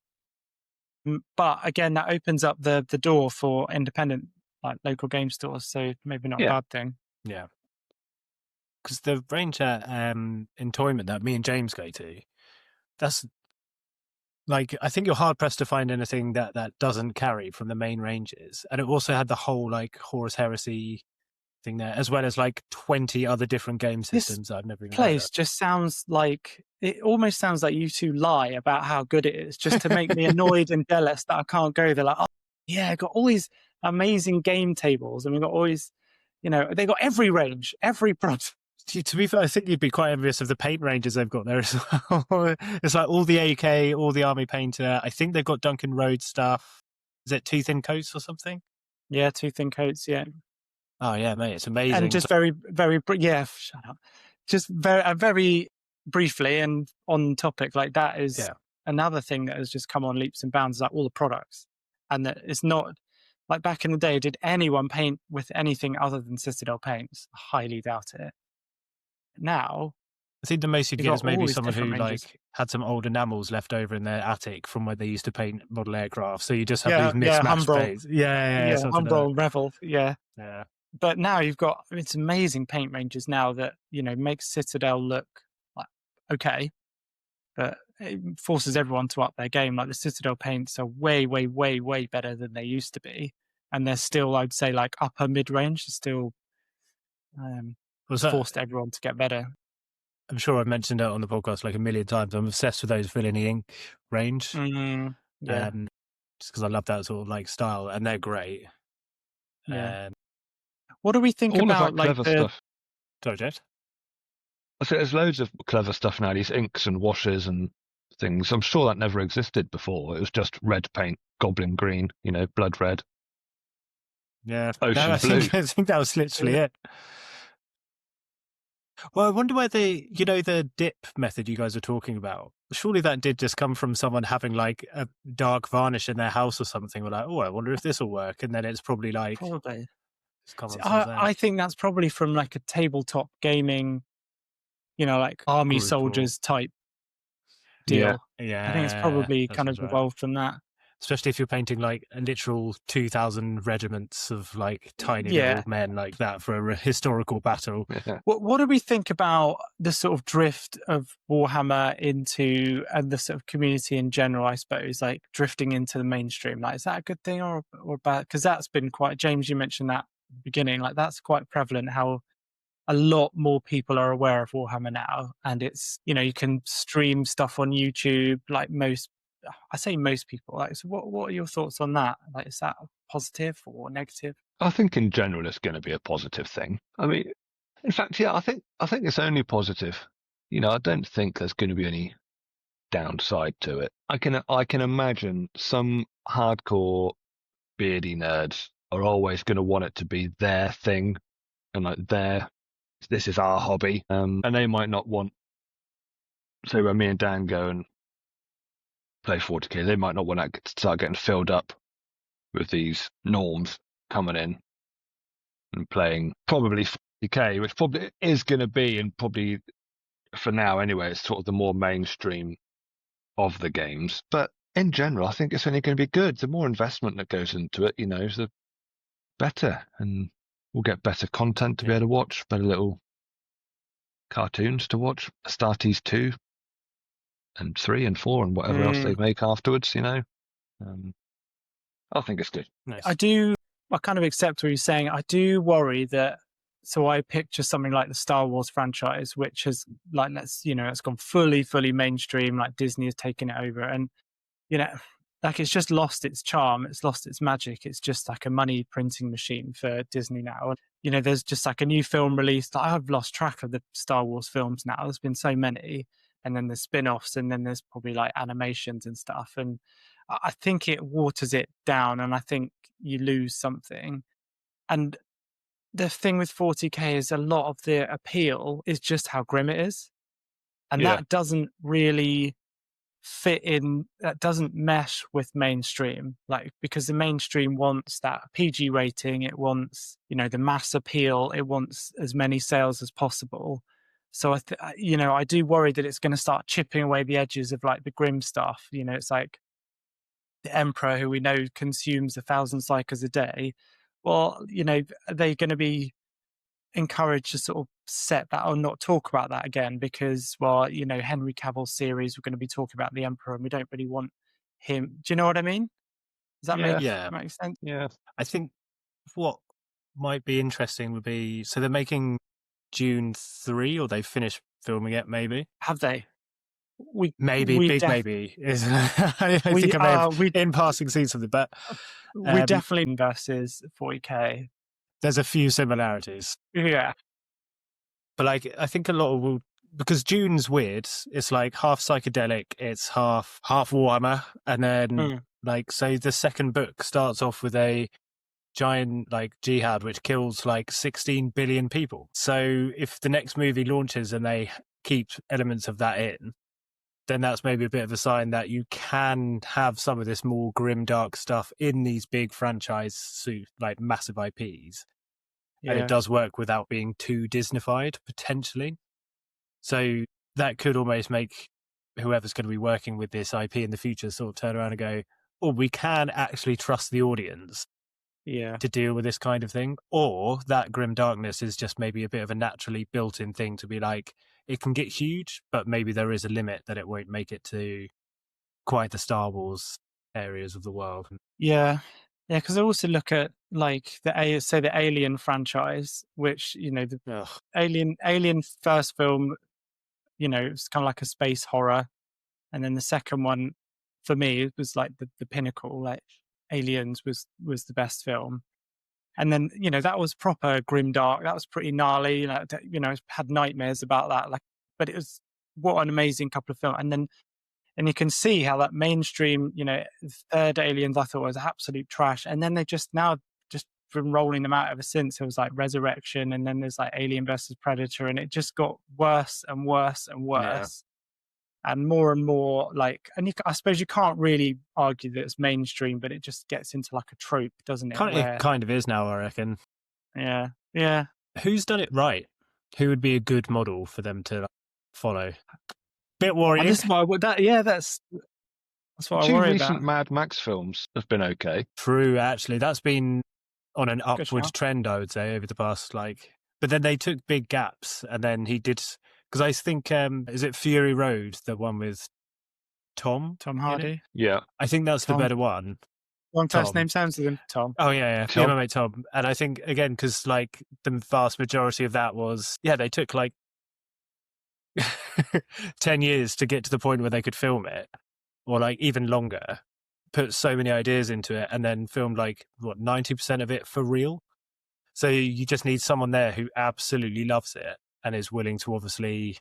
But again, that opens up the door for independent like local game stores, so maybe not Yeah. a bad thing. Yeah. Because the range at Entoyment that me and James go to, that's like, I think you're hard pressed to find anything that doesn't carry from the main ranges. And it also had the whole like Horus Heresy thing there, as well as like 20 other different game This systems I've never even heard Place of. just sounds like, it almost sounds like you two lie about how good it is, just to make me annoyed and jealous that I can't go. They're like, oh yeah, got all these amazing game tables, and we've got all these, they got every range, every product. To be fair, I think you'd be quite envious of the paint ranges they've got there as well. It's like all the AK, all the Army Painter. I think they've got Duncan Road stuff. Is it Two Thin Coats or something? Yeah, two thin coats, yeah. Oh yeah, mate, it's amazing. And just very, very, shut up. Just very briefly and on topic, like that is another thing that has just come on leaps and bounds, like all the products. And that it's not, like back in the day, did anyone paint with anything other than Citadel paints? I highly doubt it. Now, I think the most you'd you've get got is maybe all these someone who different ranges. like had some old enamels left over in their attic from where they used to paint model aircraft. So you just have these mismatched Humbrol. paints. Yeah, something like Humbrol, Revel, yeah. that. Yeah. But now you've got, it's amazing paint ranges now that, makes Citadel look like okay, but it forces everyone to up their game. Like the Citadel paints are way, way, way, way better than they used to be. And they're still, I'd say, like upper mid-range, still forced everyone to get better. I'm sure I've mentioned it on the podcast like a million times. I'm obsessed with those Villainy Ink range. Yeah. Just because I love that sort of like style, and they're great. Yeah. What do we think all about of that clever stuff? Sorry, Jed? I say there's loads of clever stuff now, these inks and washes and things. I'm sure that never existed before. It was just red paint, goblin green, blood red. Yeah, Ocean I blue. think that was literally it. Well, I wonder where the dip method you guys are talking about, surely that did just come from someone having like a dark varnish in their house or something. We're like, oh, I wonder if this will work. And then it's probably like... Probably. It's I think that's probably from like a tabletop gaming, like army soldiers type deal. Yeah. I think it's probably kind of evolved from that. Especially if you're painting like a literal 2,000 regiments of like tiny little men like that for a historical battle. Yeah. What do we think about the sort of drift of Warhammer into, and the sort of community in general, I suppose, like drifting into the mainstream? Like, is that a good thing or bad? Because that's been quite, James, you mentioned that at the beginning, like that's quite prevalent, how a lot more people are aware of Warhammer now. And it's, you can stream stuff on YouTube, like I say most people. Like, so what are your thoughts on that? Like, is that positive or negative? I think in general it's going to be a positive thing. I mean, in fact, I think it's only positive. I don't think there's going to be any downside to it. I can imagine some hardcore beardy nerds are always going to want it to be their thing, and like this is our hobby, and they might not want. So when me and Dan go and play 40k, they might not want to start getting filled up with these norms coming in and playing probably 40k, which probably is going to be, and probably for now anyway, it's sort of the more mainstream of the games. But in general, I think it's only going to be good. The more investment that goes into it, the better, and we'll get better content to be able to watch, better little cartoons to watch, Astartes 2 and 3 and 4 and whatever else they make afterwards, I think it's good. Nice. I kind of accept what you're saying. I do worry that, so I picture something like the Star Wars franchise, which has like, it's gone fully mainstream, like Disney has taken it over, and like it's just lost its charm, it's lost its magic. It's just like a money printing machine for Disney now. And there's just like a new film released. I've lost track of the Star Wars films now. There's been so many, and then there's spin-offs, and then there's probably like animations and stuff. And I think it waters it down, and I think you lose something. And the thing with 40k is a lot of the appeal is just how grim it is. And that doesn't really fit in, that doesn't mesh with mainstream, like, because the mainstream wants that PG rating, it wants the mass appeal, it wants as many sales as possible. So I do worry that it's going to start chipping away the edges of like the grim stuff. It's like the Emperor, who we know consumes 1,000 psychers a day, well, are they going to be encouraged to sort of set that or not talk about that again? Because, well, Henry Cavill's series, we're going to be talking about the Emperor, and we don't really want him. Do you know what I mean? Does that Yeah. make sense? Yeah. I think what might be interesting would be, so they're making Dune 3, or they've finished filming it, maybe. Have they? Maybe, we big def- maybe. I we, think I may have we in passing seen something, but we definitely versus 40K. there's a few similarities. Yeah. But like, I think a lot of because Dune's weird. It's like half psychedelic, it's half Warhammer, and then like, so the second book starts off with a giant like jihad which kills like 16 billion people. So if the next movie launches and they keep elements of that in, then that's maybe a bit of a sign that you can have some of this more grimdark stuff in these big franchise like massive IPs. And it does work without being too Disneyfied, potentially. So that could almost make whoever's going to be working with this IP in the future sort of turn around and go, oh, we can actually trust the audience to deal with this kind of thing. Or that grim darkness is just maybe a bit of a naturally built-in thing to be like, it can get huge, but maybe there is a limit that it won't make it to quite the Star Wars areas of the world. Yeah, because I also look at like the Alien franchise, which the Alien first film, it's kind of like a space horror, and then the second one, for me, it was like the pinnacle. Like Aliens was the best film, and then that was proper grimdark. That was pretty gnarly. Had nightmares about that. Like, but it was what an amazing couple of films, and you can see how that mainstream, third Aliens I thought was absolute trash. And then they just been rolling them out ever since. It was like Resurrection, and then there's like Alien versus Predator, and it just got worse and worse and worse. And more like, and I suppose you can't really argue that it's mainstream, but it just gets into like a trope, doesn't it? It kind of is now, I reckon. Yeah. Yeah. Who's done it right? Who would be a good model for them to follow? Bit worrying. That's what what I worry Two about. recent Mad Max films have been okay. True, actually. That's been on an upward trend, I would say, over the past, but then they took big gaps, and then he did, because I think, is it Fury Road, the one with Tom Hardy? Yeah. I think that's the better one. One first name sounds to them, Tom. Oh, yeah. Tom. My mate Tom. And I think, again, because like the vast majority of that was, they took like 10 years to get to the point where they could film it, or like even longer, put so many ideas into it, and then filmed 90% of it for real. So you just need someone there who absolutely loves it and is willing to obviously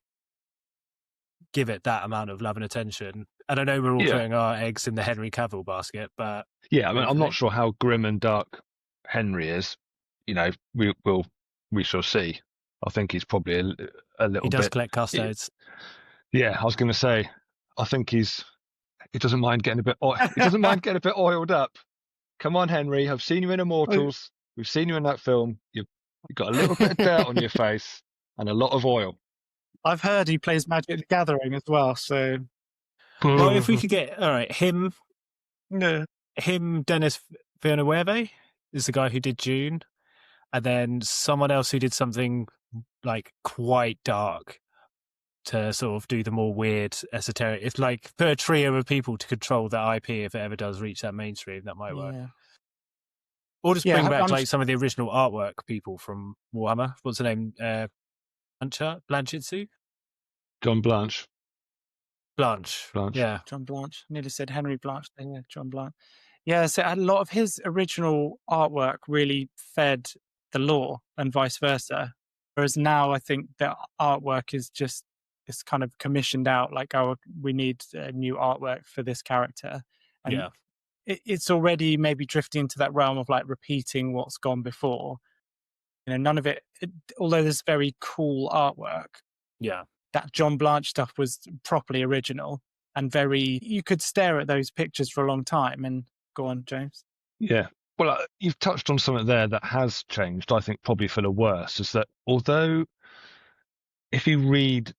give it that amount of love and attention. And I know we're all putting our eggs in the Henry Cavill basket, but I'm not sure how grim and dark Henry is. We shall see. I think he's probably a little bit. He does collect custodes. Yeah, I was going to say, I think he doesn't mind getting a bit. He doesn't mind getting a bit oiled up. Come on, Henry. I've seen you in Immortals. We've seen you in that film. You've got a little bit of dirt on your face and a lot of oil. I've heard he plays Magic the Gathering as well. So, well, if we could get him, Dennis Villeneuve is the guy who did Dune, and then someone else who did something like quite dark to sort of do the more weird esoteric. It's like put a trio of people to control that IP if it ever does reach that mainstream. That might work. Or just bring back some of the original artwork people from Warhammer. What's the name? Blanchitsu? John Blanche. Blanche. Yeah. John Blanche. I nearly said Henry Blanche. Yeah, John Blanche. Yeah, so a lot of his original artwork really fed the lore and vice versa. Whereas now I think the artwork is just, it's kind of commissioned out, like, oh, we need a new artwork for this character. And it's already maybe drifting into that realm of like repeating what's gone before. None of it, although there's very cool artwork. Yeah. That John Blanche stuff was properly original and you could stare at those pictures for a long time. And go on, James. Yeah. Well, you've touched on something there that has changed, I think, probably for the worse, is that although if you read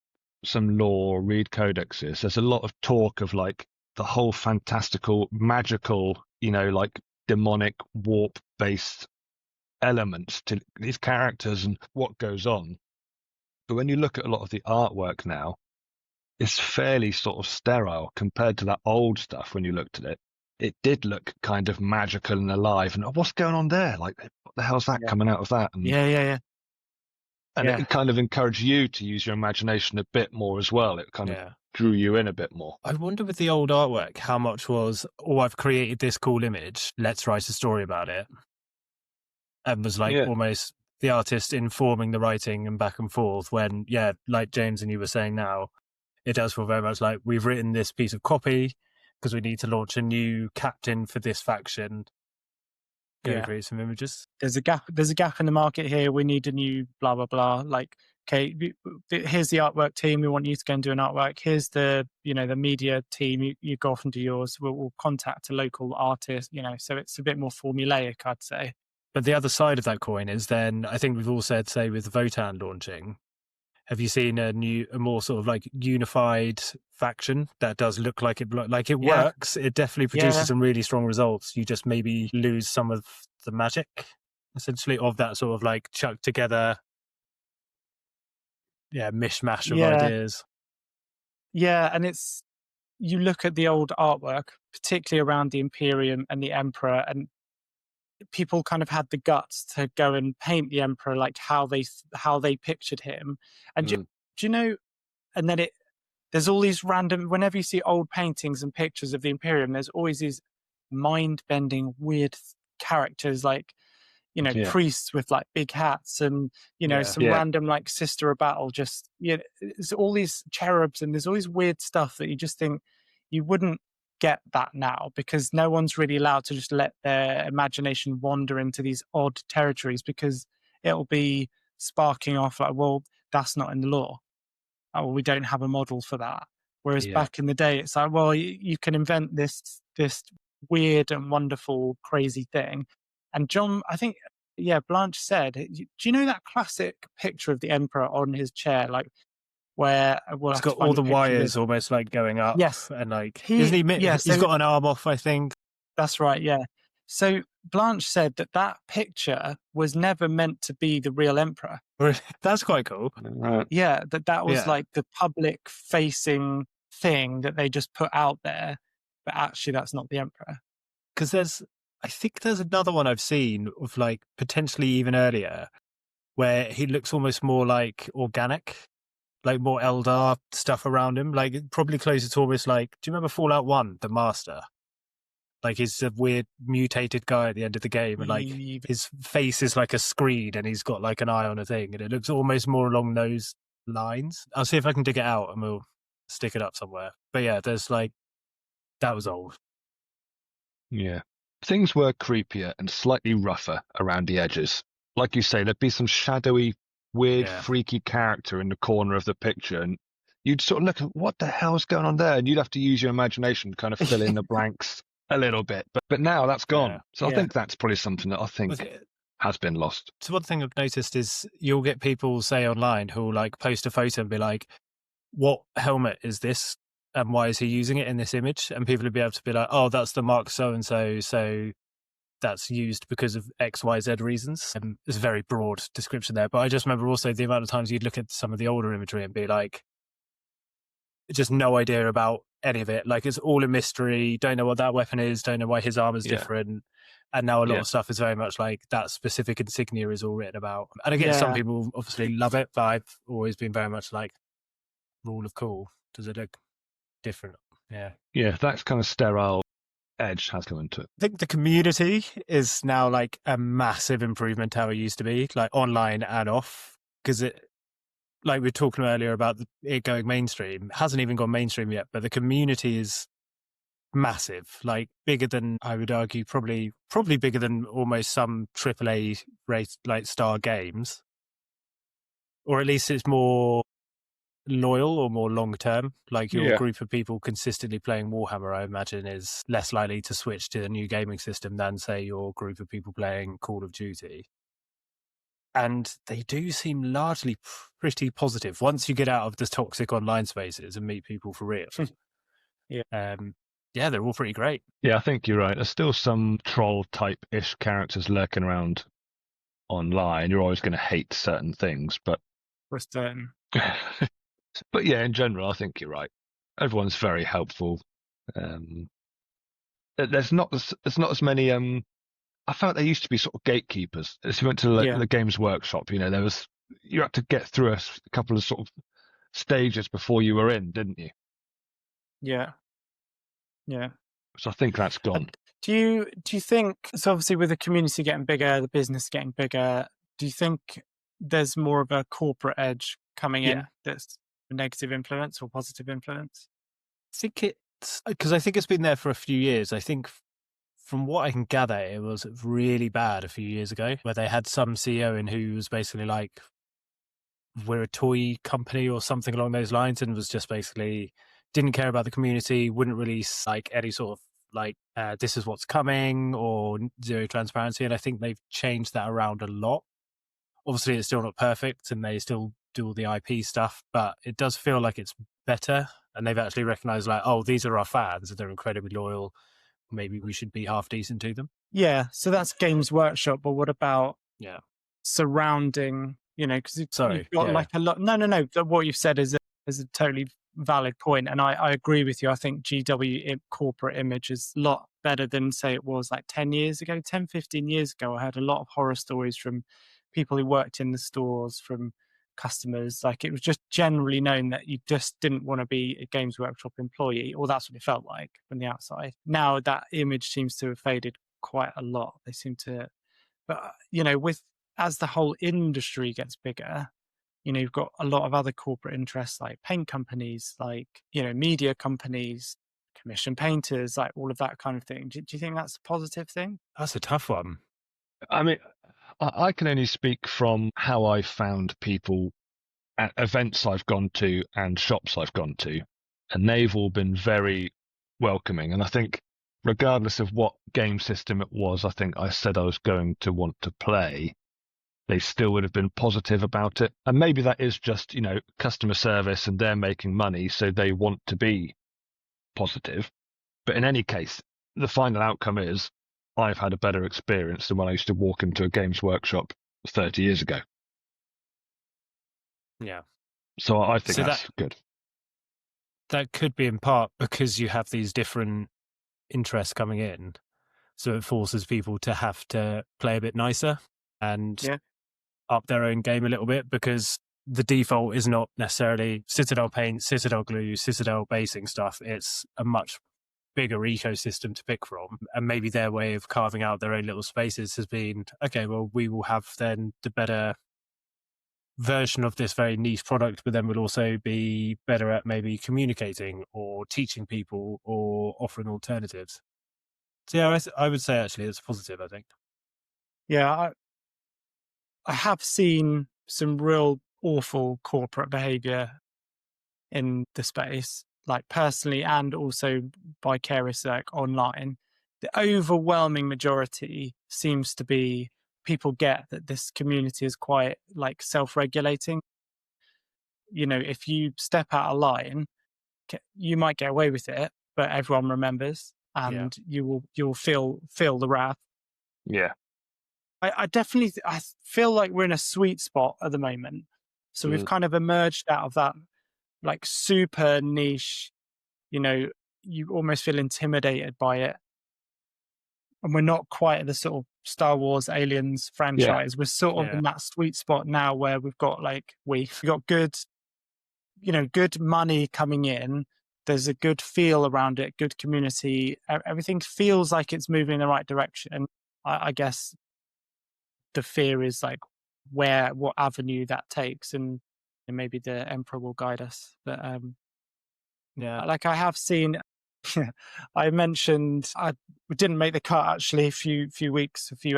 some lore, read codexes, there's a lot of talk of like the whole fantastical, magical, like demonic warp-based elements to these characters and what goes on. But when you look at a lot of the artwork now, it's fairly sort of sterile compared to that old stuff. When you looked at it, it did look kind of magical and alive. And what's going on there? Like, what the hell's that coming out of that? And, and it kind of encouraged you to use your imagination a bit more as well. It kind of drew you in a bit more. I wonder with the old artwork, how much was, I've created this cool image, let's write a story about it. And was like almost the artist informing the writing and back and forth when, like James and you were saying now, it does feel very much like we've written this piece of copy because we need to launch a new captain for this faction. Create some images. There's a gap in the market here. We need a new blah, blah, blah. Like, okay, here's the artwork team. We want you to go and do an artwork. Here's the media team. You go off and do yours. We'll contact a local artist, so it's a bit more formulaic, I'd say. But the other side of that coin is then, I think we've all said, say with Votan launching, have you seen a more sort of like unified faction that does look like it works? It definitely produces some really strong results. You just maybe lose some of the magic, essentially, of that sort of like chucked together, mishmash of ideas. Yeah, and you look at the old artwork, particularly around the Imperium and the Emperor, and people kind of had the guts to go and paint the Emperor like how they pictured him. And do you know, and then there's all these random, whenever you see old paintings and pictures of the Imperium, there's always these mind-bending weird characters like priests with like big hats and some random like Sister of Battle, just there's all these cherubs and there's all this weird stuff that you just think you wouldn't get that now, because no one's really allowed to just let their imagination wander into these odd territories, because it'll be sparking off like, well, that's not in the law. Oh, well, we don't have a model for that. Whereas back in the day, it's like, well, you can invent this weird and wonderful, crazy thing. And John, I think, Blanche said, do you know that classic picture of the Emperor on his chair, like where it's got all the wires almost like going up? Yes, and like he's got an arm off, I think. That's right. Yeah. So Blanche said that picture was never meant to be the real Emperor. That's quite cool. Yeah, that was like the public facing thing that they just put out there, but actually that's not the Emperor. Because I think there's another one I've seen of like potentially even earlier where he looks almost more like organic, like more Eldar stuff around him, like probably closer to almost like, do you remember Fallout 1, the Master? Like he's a weird mutated guy at the end of the game, and like his face is like a screen and he's got like an eye on a thing, and it looks almost more along those lines. I'll see if I can dig it out and we'll stick it up somewhere. But there's like, that was old. Yeah. Things were creepier and slightly rougher around the edges. Like you say, there'd be some shadowy, weird, freaky character in the corner of the picture, and you'd sort of look at what the hell's going on there, and you'd have to use your imagination to kind of fill in the blanks a little bit. But now that's gone. So I think that's probably something that I think has been lost. So one thing I've noticed is you'll get people say online who'll like post a photo and be like, what helmet is this? And why is he using it in this image? And people will be able to be like, oh, that's the Mark so-and-so, so that's used because of X, Y, Z reasons. It's a very broad description there. But I just remember also the amount of times you'd look at some of the older imagery and be like, just no idea about any of it. Like it's all a mystery. Don't know what that weapon is. Don't know why his armor's different. And now a lot of stuff is very much like that specific insignia is all written about. And again, some people obviously love it, but I've always been very much like rule of cool. Does it look different? Yeah, that kind of sterile edge has come into it. I think the community is now like a massive improvement to how it used to be, like online and off, because it, like we were talking earlier about it going mainstream, it hasn't even gone mainstream yet, but the community is massive, like bigger than, I would argue, probably bigger than almost some AAA rate like star games, or at least it's more loyal or more long term. Like your group of people consistently playing Warhammer, I imagine, is less likely to switch to a new gaming system than say your group of people playing Call of Duty. And they do seem largely pretty positive once you get out of the toxic online spaces and meet people for real. They're all pretty great. Yeah, I think you're right. There's still some troll type ish characters lurking around online, you're always going to hate certain things. But For certain. but yeah, in general, I think you're right. Everyone's very helpful. There's not as many. I felt there used to be sort of gatekeepers. As you went to Yeah. the Games Workshop, you had to get through a couple of sort of stages before you were in, didn't you? Yeah. Yeah. So I think that's gone. Do you think, so obviously with the community getting bigger, the business getting bigger, do you think there's more of a corporate edge coming in that's a negative influence or positive influence? I think it's because I think it's been there for a few years. I think from what I can gather, it was really bad a few years ago, where they had some CEO in who was basically like, we're a toy company or something along those lines, and was just basically didn't care about the community, wouldn't release like any sort of like this is what's coming or zero transparency. And I think they've changed that around a lot. Obviously it's still not perfect and they still do all the IP stuff, but it does feel like it's better, and they've actually recognized like, oh, these are our fans and they're incredibly loyal, maybe we should be half decent to them. Yeah, so that's Games Workshop, but what about surrounding, because you've got like a lot. No. What you've said is a totally valid point, and I agree with you. I think GW corporate image is a lot better than, say, it was like 10 years ago, 10, 15 years ago. I heard a lot of horror stories from people who worked in the stores, from customers. Like, it was just generally known that you just didn't want to be a Games Workshop employee, or that's what it felt like from the outside. Now that image seems to have faded quite a lot. They seem to, but as the whole industry gets bigger, you've got a lot of other corporate interests like paint companies, like, media companies, commission painters, like all of that kind of thing. Do you think that's a positive thing? That's a tough one. I mean, I can only speak from how I found people at events I've gone to and shops I've gone to, and they've all been very welcoming. And I think regardless of what game system it was, I think I said I was going to want to play, they still would have been positive about it. And maybe that is just, customer service and they're making money, so they want to be positive. But in any case, the final outcome is I've had a better experience than when I used to walk into a Games Workshop 30 years ago. Yeah. So I think that's good. That could be in part because you have these different interests coming in. So it forces people to have to play a bit nicer and up their own game a little bit, because the default is not necessarily Citadel paint, Citadel glue, Citadel basing stuff. It's a much bigger ecosystem to pick from. And maybe their way of carving out their own little spaces has been, okay, well, we will have then the better version of this very niche product, but then we'll also be better at maybe communicating or teaching people or offering alternatives. So yeah, I would say actually it's positive, I think. Yeah, I have seen some real awful corporate behavior in the space, like personally and also vicariously, like online. The overwhelming majority seems to be people get that this community is quite like self-regulating. If you step out of line, you might get away with it, but everyone remembers, and you'll feel the wrath. Yeah. I definitely feel like we're in a sweet spot at the moment. So we've kind of emerged out of that like super niche, you almost feel intimidated by it. And we're not quite at the sort of Star Wars Aliens franchise. We're sort of in that sweet spot now where we've got good, good money coming in. There's a good feel around it, good community. Everything feels like it's moving in the right direction. I guess the fear is like what avenue that takes, and maybe the Emperor will guide us. But like I have seen, I mentioned I didn't make the cut actually a few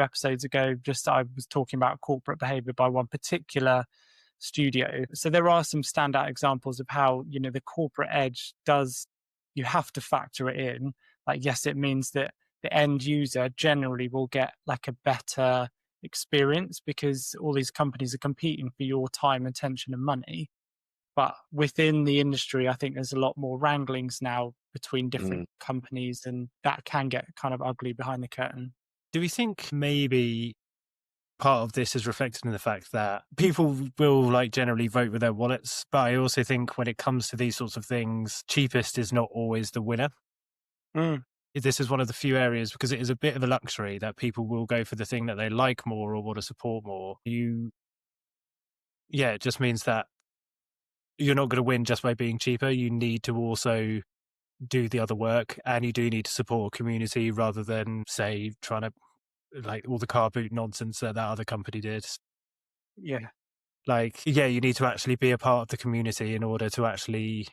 episodes ago. Just I was talking about corporate behavior by one particular studio. So there are some standout examples of how the corporate edge you have to factor it in. Like, yes, it means that the end user generally will get like a better experience because all these companies are competing for your time, attention, and money. But within the industry, I think there's a lot more wranglings now between different companies, and that can get kind of ugly behind the curtain. Do we think maybe part of this is reflected in the fact that people will like generally vote with their wallets. But I also think when it comes to these sorts of things, cheapest is not always the winner. This is one of the few areas, because it is a bit of a luxury, that people will go for the thing that they like more or want to support more. It just means that you're not going to win just by being cheaper. You need to also do the other work, and you do need to support a community rather than, say, trying to like all the car boot nonsense that other company did. Yeah. You need to actually be a part of the community in order to actually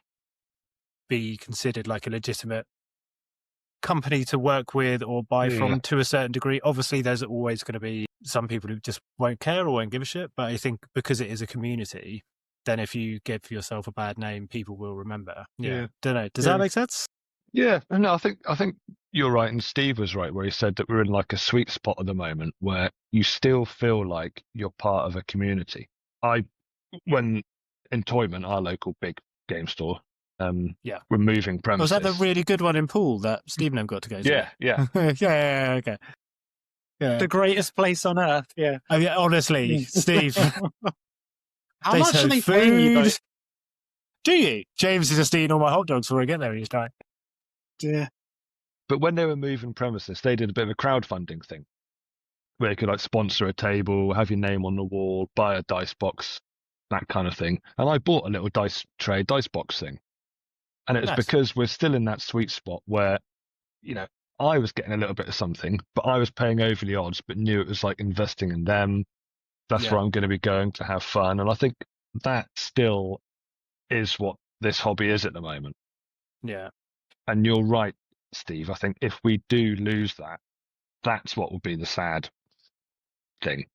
be considered like a legitimate company to work with or buy from to a certain degree. Obviously, there's always going to be some people who just won't care or won't give a shit. But I think because it is a community, then if you give yourself a bad name, people will remember. Yeah. Don't know. Does that make sense? Yeah. No, I think you're right, and Steve was right where he said that we're in like a sweet spot at the moment where you still feel like you're part of a community. When in Toyman, our local big game store, we're moving premises. Was that the really good one in Poole that Stevenham got to go to? Yeah. Okay. Yeah. The greatest place on earth. Yeah. I mean, honestly, Steve. How much are they paying you guys? Do you? James is just eating all my hot dogs before I get there each time. Yeah. But when they were moving premises, they did a bit of a crowdfunding thing where you could like sponsor a table, have your name on the wall, buy a dice box, that kind of thing. And I bought a little dice box thing. And it was because we're still in that sweet spot where, I was getting a little bit of something, but I was paying over the odds, but knew it was like investing in them. That's where I'm going to be going to have fun. And I think that still is what this hobby is at the moment. Yeah. And you're right, Steve. I think if we do lose that, that's what will be the sad thing.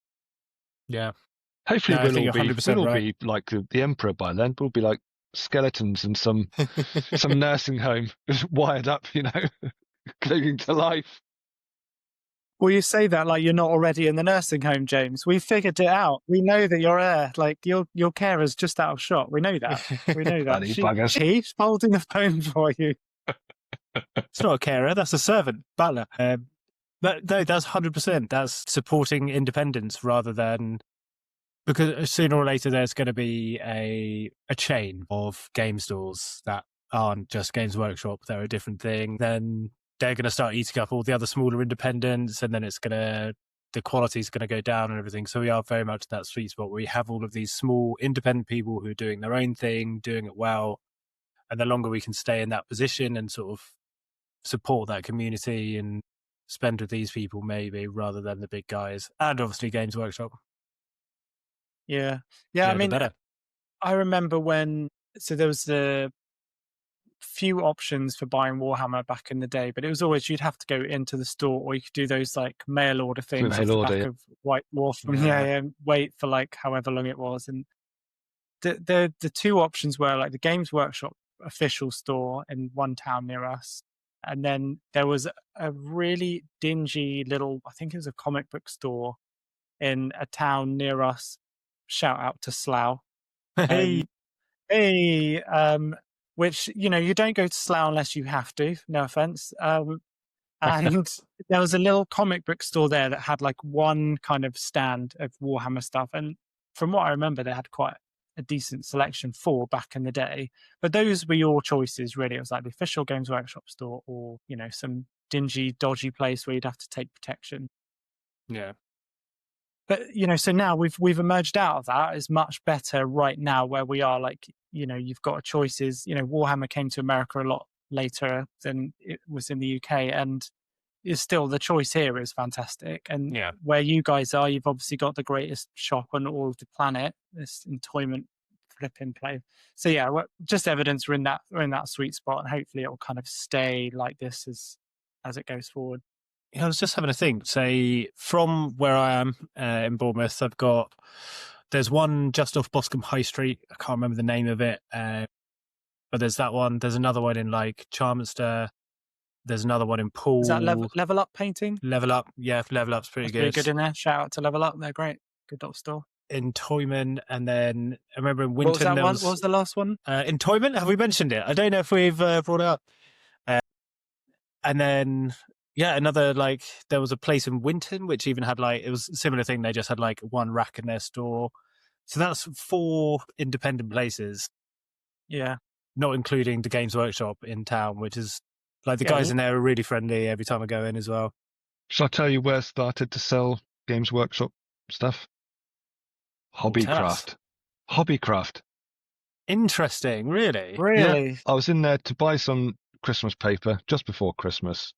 Yeah. Hopefully we'll all be like the Emperor by then. We'll be like skeletons in some nursing home, just wired up, clinging to life. Well, you say that like you're not already in the nursing home, James. We figured it out. We know that you're there. Like your carer's just out of shot. We know that. We know that. She's holding the phone for you. It's not a carer. That's a servant, butler. But no, that's 100%. That's supporting independence rather than, because sooner or later there's going to be a chain of game stores that aren't just Games Workshop. They're a different thing. Then they're going to start eating up all the other smaller independents, and then the quality is going to go down and everything. So we are very much that sweet spot where we have all of these small independent people who are doing their own thing, doing it well. And the longer we can stay in that position and sort of support that community and spend with these people maybe rather than the big guys, and obviously Games Workshop. Yeah. I mean, better. I remember there was the few options for buying Warhammer back in the day, but it was always you'd have to go into the store, or you could do those like mail order things off the back of White Dwarf, and wait for like however long it was. And the two options were like the Games Workshop official store in one town near us, and then there was a really dingy little, I think it was a comic book store in a town near us. Shout out to Slough. Which, you don't go to Slough unless you have to, no offense. And there was a little comic book store there that had like one kind of stand of Warhammer stuff. And from what I remember, they had quite a decent selection for back in the day. But those were your choices, really. It was like the official Games Workshop store or, some dingy, dodgy place where you'd have to take protection. Yeah. But, so now we've emerged out of that. It's much better right now where we are, like, you've got choices. Warhammer came to America a lot later than it was in the UK, and it's still, the choice here is fantastic. And where you guys are, you've obviously got the greatest shop on all of the planet, this entoyment flipping play. So yeah, just evidence we're in that sweet spot, and hopefully it will kind of stay like this as it goes forward. I was just having a think. Say, from where I am in Bournemouth, there's one just off Boscombe High Street. I can't remember the name of it, but there's that one. There's another one in like Charminster. There's another one in Poole. Is that Level Up painting? Level Up, yeah, Level Up's pretty good. Pretty good in there. Shout out to Level Up, they're great. Good little store. In Toyman, and then I remember in Winton. What was the last one? In Toyman, have we mentioned it? I don't know if we've brought it up. And then Yeah, another, like, there was a place in Winton which even had, like, it was a similar thing. They just had, like, one rack in their store. So that's 4 independent places, Yeah. not including the Games Workshop in town, which is, like, the Yeah, guys in there are really friendly every time I go in as well. Shall I tell you where I started to sell Games Workshop stuff? Tell us. Hobbycraft. Interesting, really? Really? Yeah, I was in there to buy some Christmas paper just before Christmas,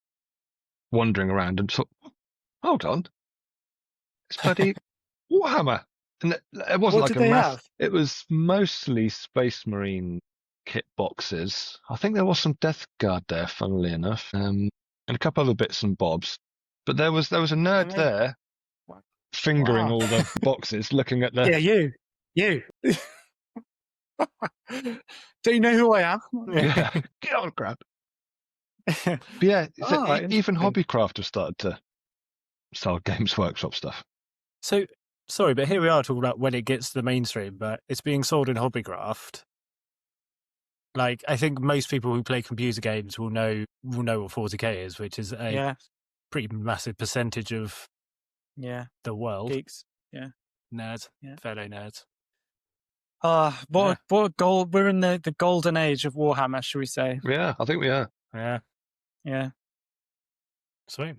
wandering around and thought, hold on, it's bloody Warhammer. And it wasn't What like did a they mass. have? It was mostly Space Marine kit boxes. I think there was some Death Guard there, funnily enough, and a couple other bits and bobs. But there was a nerd Amazing. there, fingering Wow. all the boxes, looking at the. Yeah, you. Do you know who I am? Yeah, get on, crap. But yeah, so Oh, even interesting. Hobbycraft have started to sell Games Workshop stuff. So, sorry, but here we are talking about when it gets to the mainstream, but it's being sold in Hobbycraft. Like, I think most people who play computer games will know what 40K is, which is a Yeah, pretty massive percentage of yeah. the world. Geeks. Nerds, Yeah. fellow nerds. What gold? We're in the golden age of Warhammer, shall we say? Yeah, I think we are. Yeah, Yeah. sweet.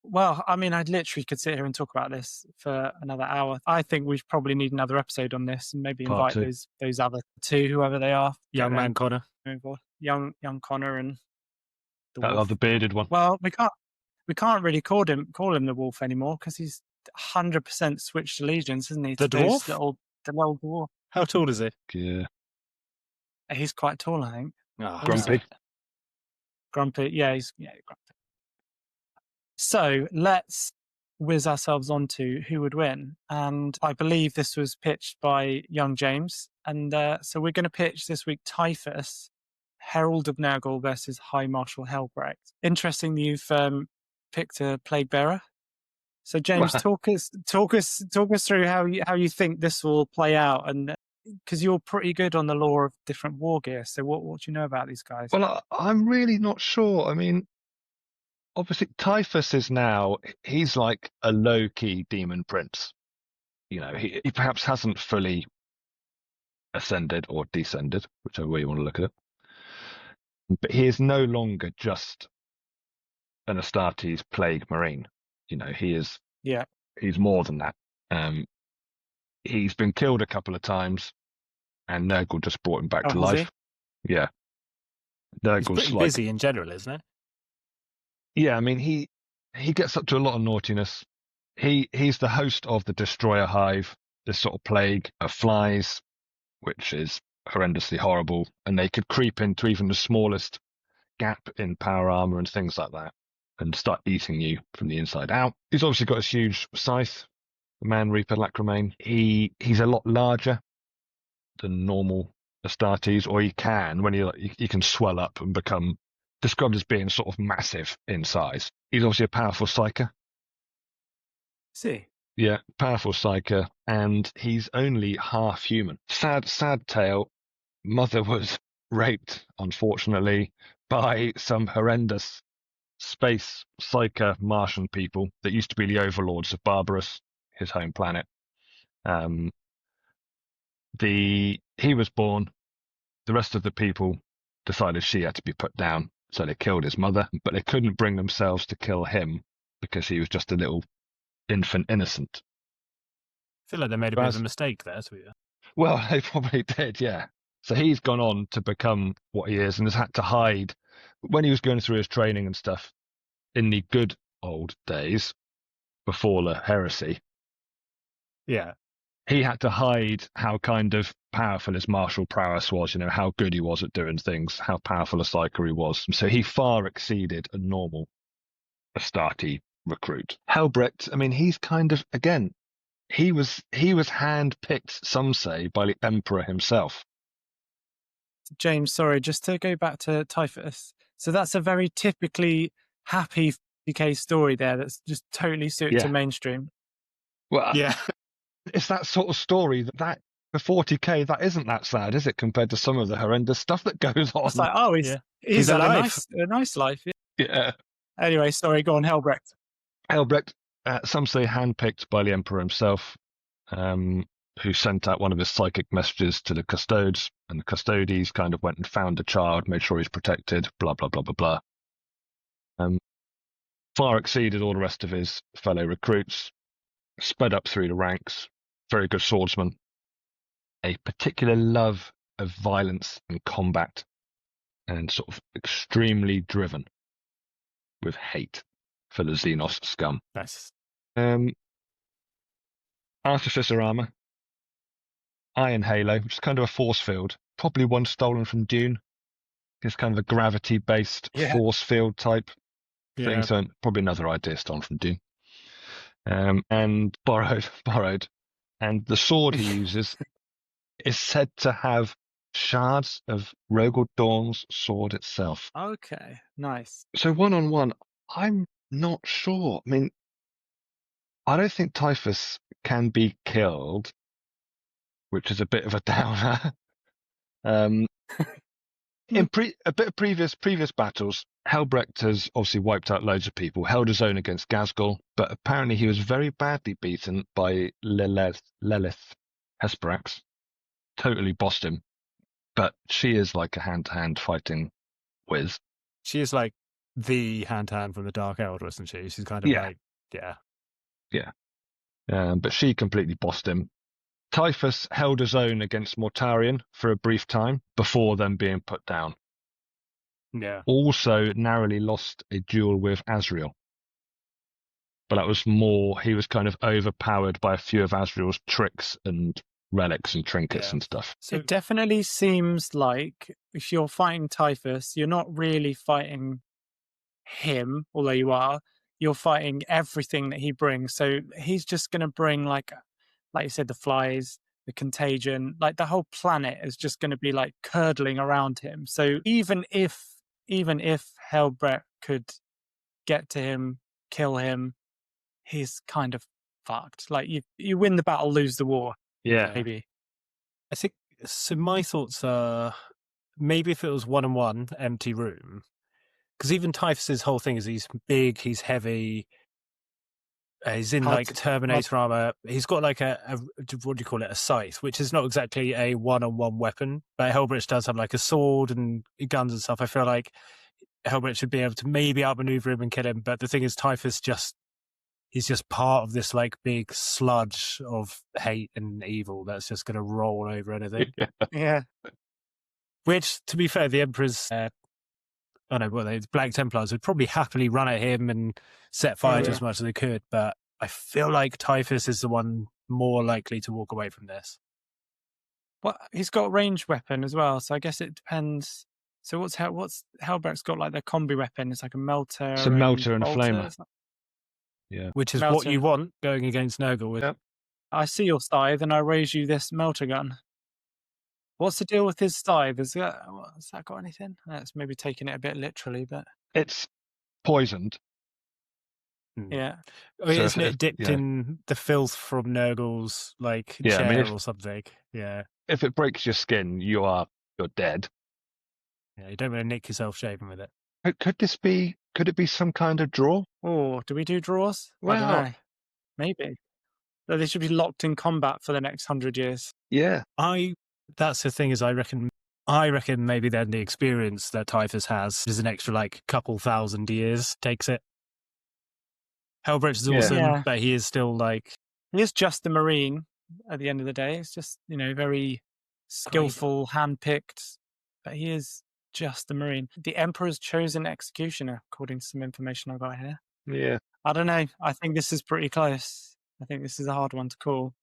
Well, I mean, I literally could sit here and talk about this for another hour. I think we probably need another episode on this, and maybe Part invite 2. those other 2, whoever they are. Young Get man them Connor. involved. Young Connor and the That wolf. other bearded one. Well, we can't really call him the wolf anymore because he's 100% switched allegiance, isn't he? The to those dwarf? the little dwarf. How tall is he? Yeah. He's quite tall, I think. Oh, Grumpy. Grumpy. Yeah, grumpy. So let's whiz ourselves on to who would win. And I believe this was pitched by young James. And so we're going to pitch this week Typhus, Herald of Nurgle versus High Marshal Helbrecht. Interesting that you've picked a Plague Bearer. So James, talk us through how you think this will play out, and because you're pretty good on the lore of different war gear. So what do you know about these guys? Well, I'm really not sure. I mean, obviously, Typhus is now, he's like a low-key demon prince. You know, he perhaps hasn't fully ascended or descended, whichever way you want to look at it. But he is no longer just an Astartes Plague Marine. You know, he's more than that. He's been killed a couple of times, and Nurgle just brought him back to life. Yeah. He's pretty busy in general, isn't he? Yeah, I mean, he gets up to a lot of naughtiness. He's the host of the Destroyer Hive, this sort of plague of flies, which is horrendously horrible, and they could creep into even the smallest gap in power armor and things like that, and start eating you from the inside out. He's obviously got his huge scythe, the Man Reaper Lacrimane. He's a lot larger than normal Astartes, or he can, when he can swell up and become described as being sort of massive in size. He's obviously a powerful psyker. See. Yeah, powerful psyker, and he's only half human. Sad tale. Mother was raped, unfortunately, by some horrendous space psyker Martian people that used to be the overlords of Barbarous, his home planet. He was born. The rest of the people decided she had to be put down, so they killed his mother, but they couldn't bring themselves to kill him because he was just a little infant innocent. I feel like they made a bit of a mistake there. Well, they probably did, yeah. So he's gone on to become what he is and has had to hide. When he was going through his training and stuff, in the good old days, before the heresy, yeah, he had to hide how kind of powerful his martial prowess was, you know, how good he was at doing things, how powerful a psyker he was. So he far exceeded a normal Astarte recruit. Helbrecht, I mean, he's kind of, again, he was handpicked, some say, by the Emperor himself. James, sorry, just to go back to Typhus. So that's a very typically happy 50K story there that's just totally suited to mainstream. Well, yeah. It's that sort of story that for 40K, that isn't that sad, is it, compared to some of the horrendous stuff that goes on? It's like, he's had a nice life. Yeah. Anyway, sorry, go on, Helbrecht. Helbrecht, some say handpicked by the Emperor himself, who sent out one of his psychic messages to the custodes, and the custodes kind of went and found the child, made sure he's protected, blah, blah, blah, blah, blah. Far exceeded all the rest of his fellow recruits, sped up through the ranks, very good swordsman, a particular love of violence and combat, and sort of extremely driven with hate for the Xenos scum. Nice. Artificer armor, iron halo, which is kind of a force field, probably one stolen from Dune. It's kind of a gravity-based force field type thing, so probably another idea stolen from Dune. And borrowed. And the sword he uses is said to have shards of Rogel Dawn's sword itself. Okay, nice. So one-on-one, I'm not sure. I mean, I don't think Typhus can be killed, which is a bit of a downer. In a bit of previous battles, Helbrecht has obviously wiped out loads of people, held his own against Ghazghkull, but apparently he was very badly beaten by Lilith Hesperax. Totally bossed him. But she is like a hand-to-hand fighting whiz. She is like the hand-to-hand from the Dark Elder, isn't she? She's kind of like, but she completely bossed him. Typhus held his own against Mortarion for a brief time before then being put down. Yeah. Also narrowly lost a duel with Azrael. But that was more, he was kind of overpowered by a few of Azrael's tricks and relics and trinkets and stuff. So it definitely seems like if you're fighting Typhus, you're not really fighting him, although you are. You're fighting everything that he brings. So he's just going to bring, like you said, the flies, the contagion, like the whole planet is just going to be like curdling around him. So even if Helbrecht could get to him, kill him, he's kind of fucked. Like you win the battle, lose the war. Yeah. Maybe. I think so. My thoughts are maybe if it was 1-on-1 empty room, because even Typhus's whole thing is he's big, he's heavy, he's in like Terminator armor. He's got like a what do you call it? A scythe, which is not exactly a 1-on-1 weapon, but Helbrecht does have like a sword and guns and stuff. I feel like Helbrecht should be able to maybe outmaneuver him and kill him. But the thing is, Typhus he's just part of this like big sludge of hate and evil that's just going to roll over anything. Yeah. Which, to be fair, the Emperor's, the Black Templars would probably happily run at him and set fire to as much as they could. But I feel like Typhus is the one more likely to walk away from this. Well, he's got a ranged weapon as well, so I guess it depends. So what's Helbrecht's got? Like their combi weapon? It's like a melter. It's a melter and a flamer. Yeah, which is what you want going against Nurgle with. Yep. I see your scythe, and I raise you this melter gun. What's the deal with his scythe? Has that got anything? That's maybe taking it a bit literally, but it's poisoned. Yeah. I mean, isn't it dipped in the filth from Nurgle's chair or something? Yeah. If it breaks your skin, you're dead. Yeah, you don't want to nick yourself shaving with it. Could it be some kind of draw? Oh, do we do draws? Well, I don't know. Maybe. So they should be locked in combat for the next 100 years. Yeah. That's the thing is I reckon maybe then the experience that Typhus has is an extra couple thousand years takes it. Helbrecht is awesome, but he is still he is just a Marine at the end of the day. It's just, very skillful, handpicked, but he is just a Marine. The Emperor's chosen executioner, according to some information I got here. Yeah. I don't know. I think this is pretty close. I think this is a hard one to call.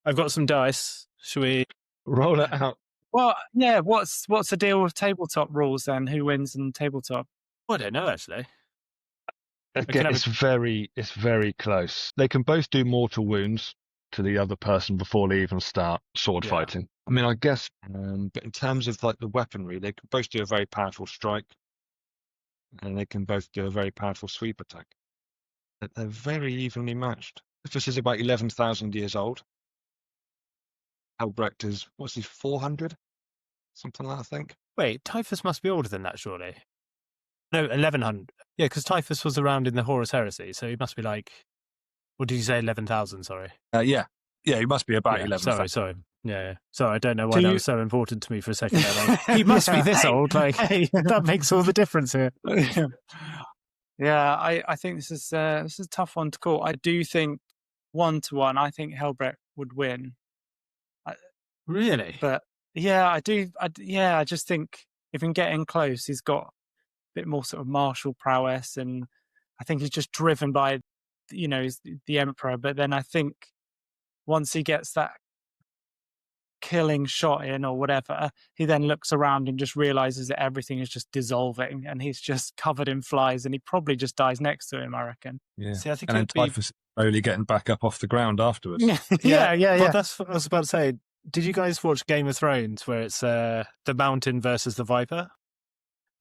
I've got some dice. Should we roll it out? Well, yeah. What's the deal with tabletop rules then? Who wins in tabletop? I don't know actually. Again, it's very close. They can both do mortal wounds to the other person before they even start sword fighting. I mean, I guess, but in terms of the weaponry, they can both do a very powerful strike, and they can both do a very powerful sweep attack. They're very evenly matched. This is about 11,000 years old. Helbrecht is, 400? Something like that, I think. Wait, Typhus must be older than that, surely. No, 1100. Yeah, because Typhus was around in the Horus Heresy, so he must be like, what did you say, 11,000, sorry? Yeah, he must be about Yeah, 11,000. sorry. Yeah. Sorry, I don't know why Do that you- was so important to me for a second there. Like, he must be this old. Like, that makes all the difference here. Yeah, I think this is a tough one to call. I do think 1-1. I think Helbrecht would win, Really? but yeah, I do. I just think if he can get in close, he's got a bit more sort of martial prowess, and I think he's just driven by, the Emperor. But then I think once he gets that killing shot in or whatever, he then looks around and just realizes that everything is just dissolving and he's just covered in flies, and he probably just dies next to him, I reckon. Yeah. See, I think And then it'd be... Typhus slowly getting back up off the ground afterwards. Yeah. Well, that's what I was about to say. Did you guys watch Game of Thrones where it's the Mountain versus the Viper?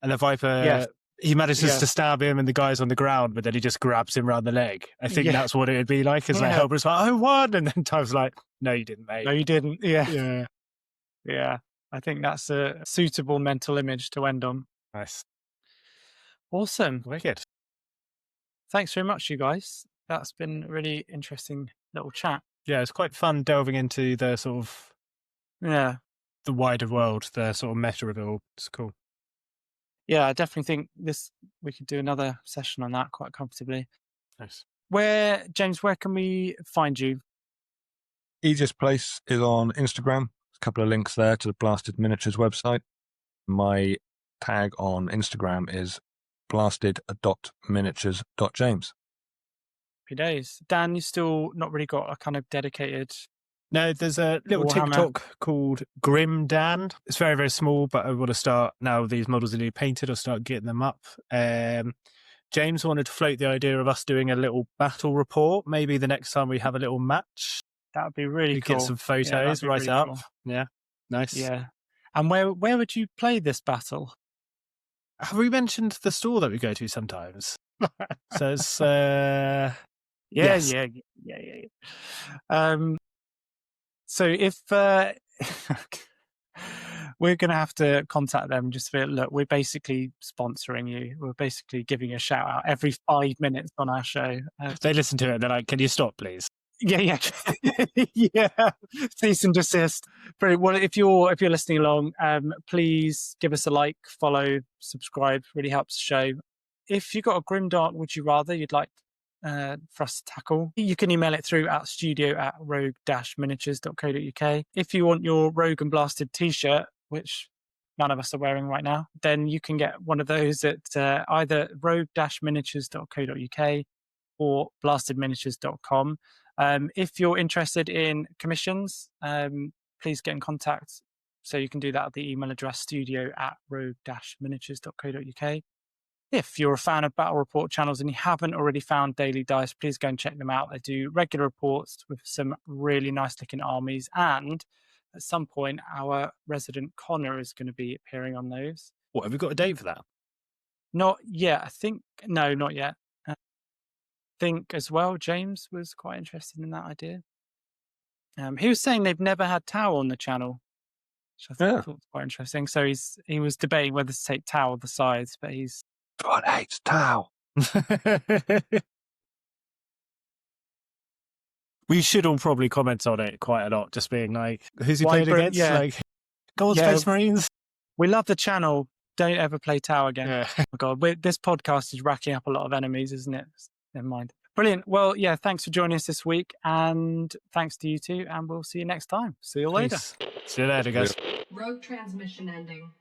And the Viper, Yes. he manages Yes. to stab him and the guy's on the ground, but then he just grabs him round the leg. I think Yeah. that's what it would be like. It's like Yeah. Helbrecht's like, I won! And then Typhus like, no, you didn't, mate. No, you didn't. Yeah. Yeah. I think that's a suitable mental image to end on. Nice. Awesome. Wicked. Thanks very much, you guys. That's been a really interesting little chat. Yeah, it's quite fun delving into the sort of Yeah. the wider world, the sort of meta of it all. It's cool. Yeah, I definitely think we could do another session on that quite comfortably. Nice. James, where can we find you? Easiest place is on Instagram. A couple of links there to the Blasted Miniatures website. My tag on Instagram is blasted.miniatures.james. Happy days. Dan, you still not really got a kind of dedicated... No, there's a little Warhammer. TikTok called Grimdark. It's very, very small, but I want to start, now these models are new painted, I'll start getting them up. James wanted to float the idea of us doing a little battle report, maybe the next time we have a little match. That would be really We cool. get some Yeah, that'd photos, be write really it up. cool. Yeah, nice. Yeah. And where would you play this battle? Have we mentioned the store that we go to sometimes? So it's, Yeah. So if we're going to have to contact them, just be, look, we're basically sponsoring you. We're basically giving you a shout out every 5 minutes on our show. they listen to it and they're like, can you stop, please? Yeah. Yeah. Cease and desist. Brilliant. Well, if you're listening along, please give us a like, follow, subscribe. Really helps the show. If you've got a Grimdark, would you rather you'd like for us to tackle, you can email it through at studio@rogue-miniatures.co.uk. If you want your Rogue and Blasted t-shirt, which none of us are wearing right now, then you can get one of those at either rogue-miniatures.co.uk or blastedminiatures.com. If you're interested in commissions, please get in contact. So you can do that at the email address studio@rogue-miniatures.co.uk. If you're a fan of Battle Report channels and you haven't already found Daily Dice, please go and check them out. They do regular reports with some really nice looking armies. And at some point, our resident Connor is going to be appearing on those. What, have we got a date for that? Not yet. No, not yet. I think as well, James was quite interested in that idea. He was saying they've never had Tau on the channel, which I thought was quite interesting. So he was debating whether to take Tau or the sides, but he's... God hates Tau. We should all probably comment on it quite a lot, just being like, who's he Why playing against? yeah. Like, go on, Yeah. Space Marines. We love the channel. Don't ever play Tau again. Yeah. Oh my God, this podcast is racking up a lot of enemies, isn't it? Never mind. Brilliant. Well, yeah, thanks for joining us this week, and thanks to you two, and we'll see you next time. See you later. Peace. See you later, guys. Rogue transmission ending.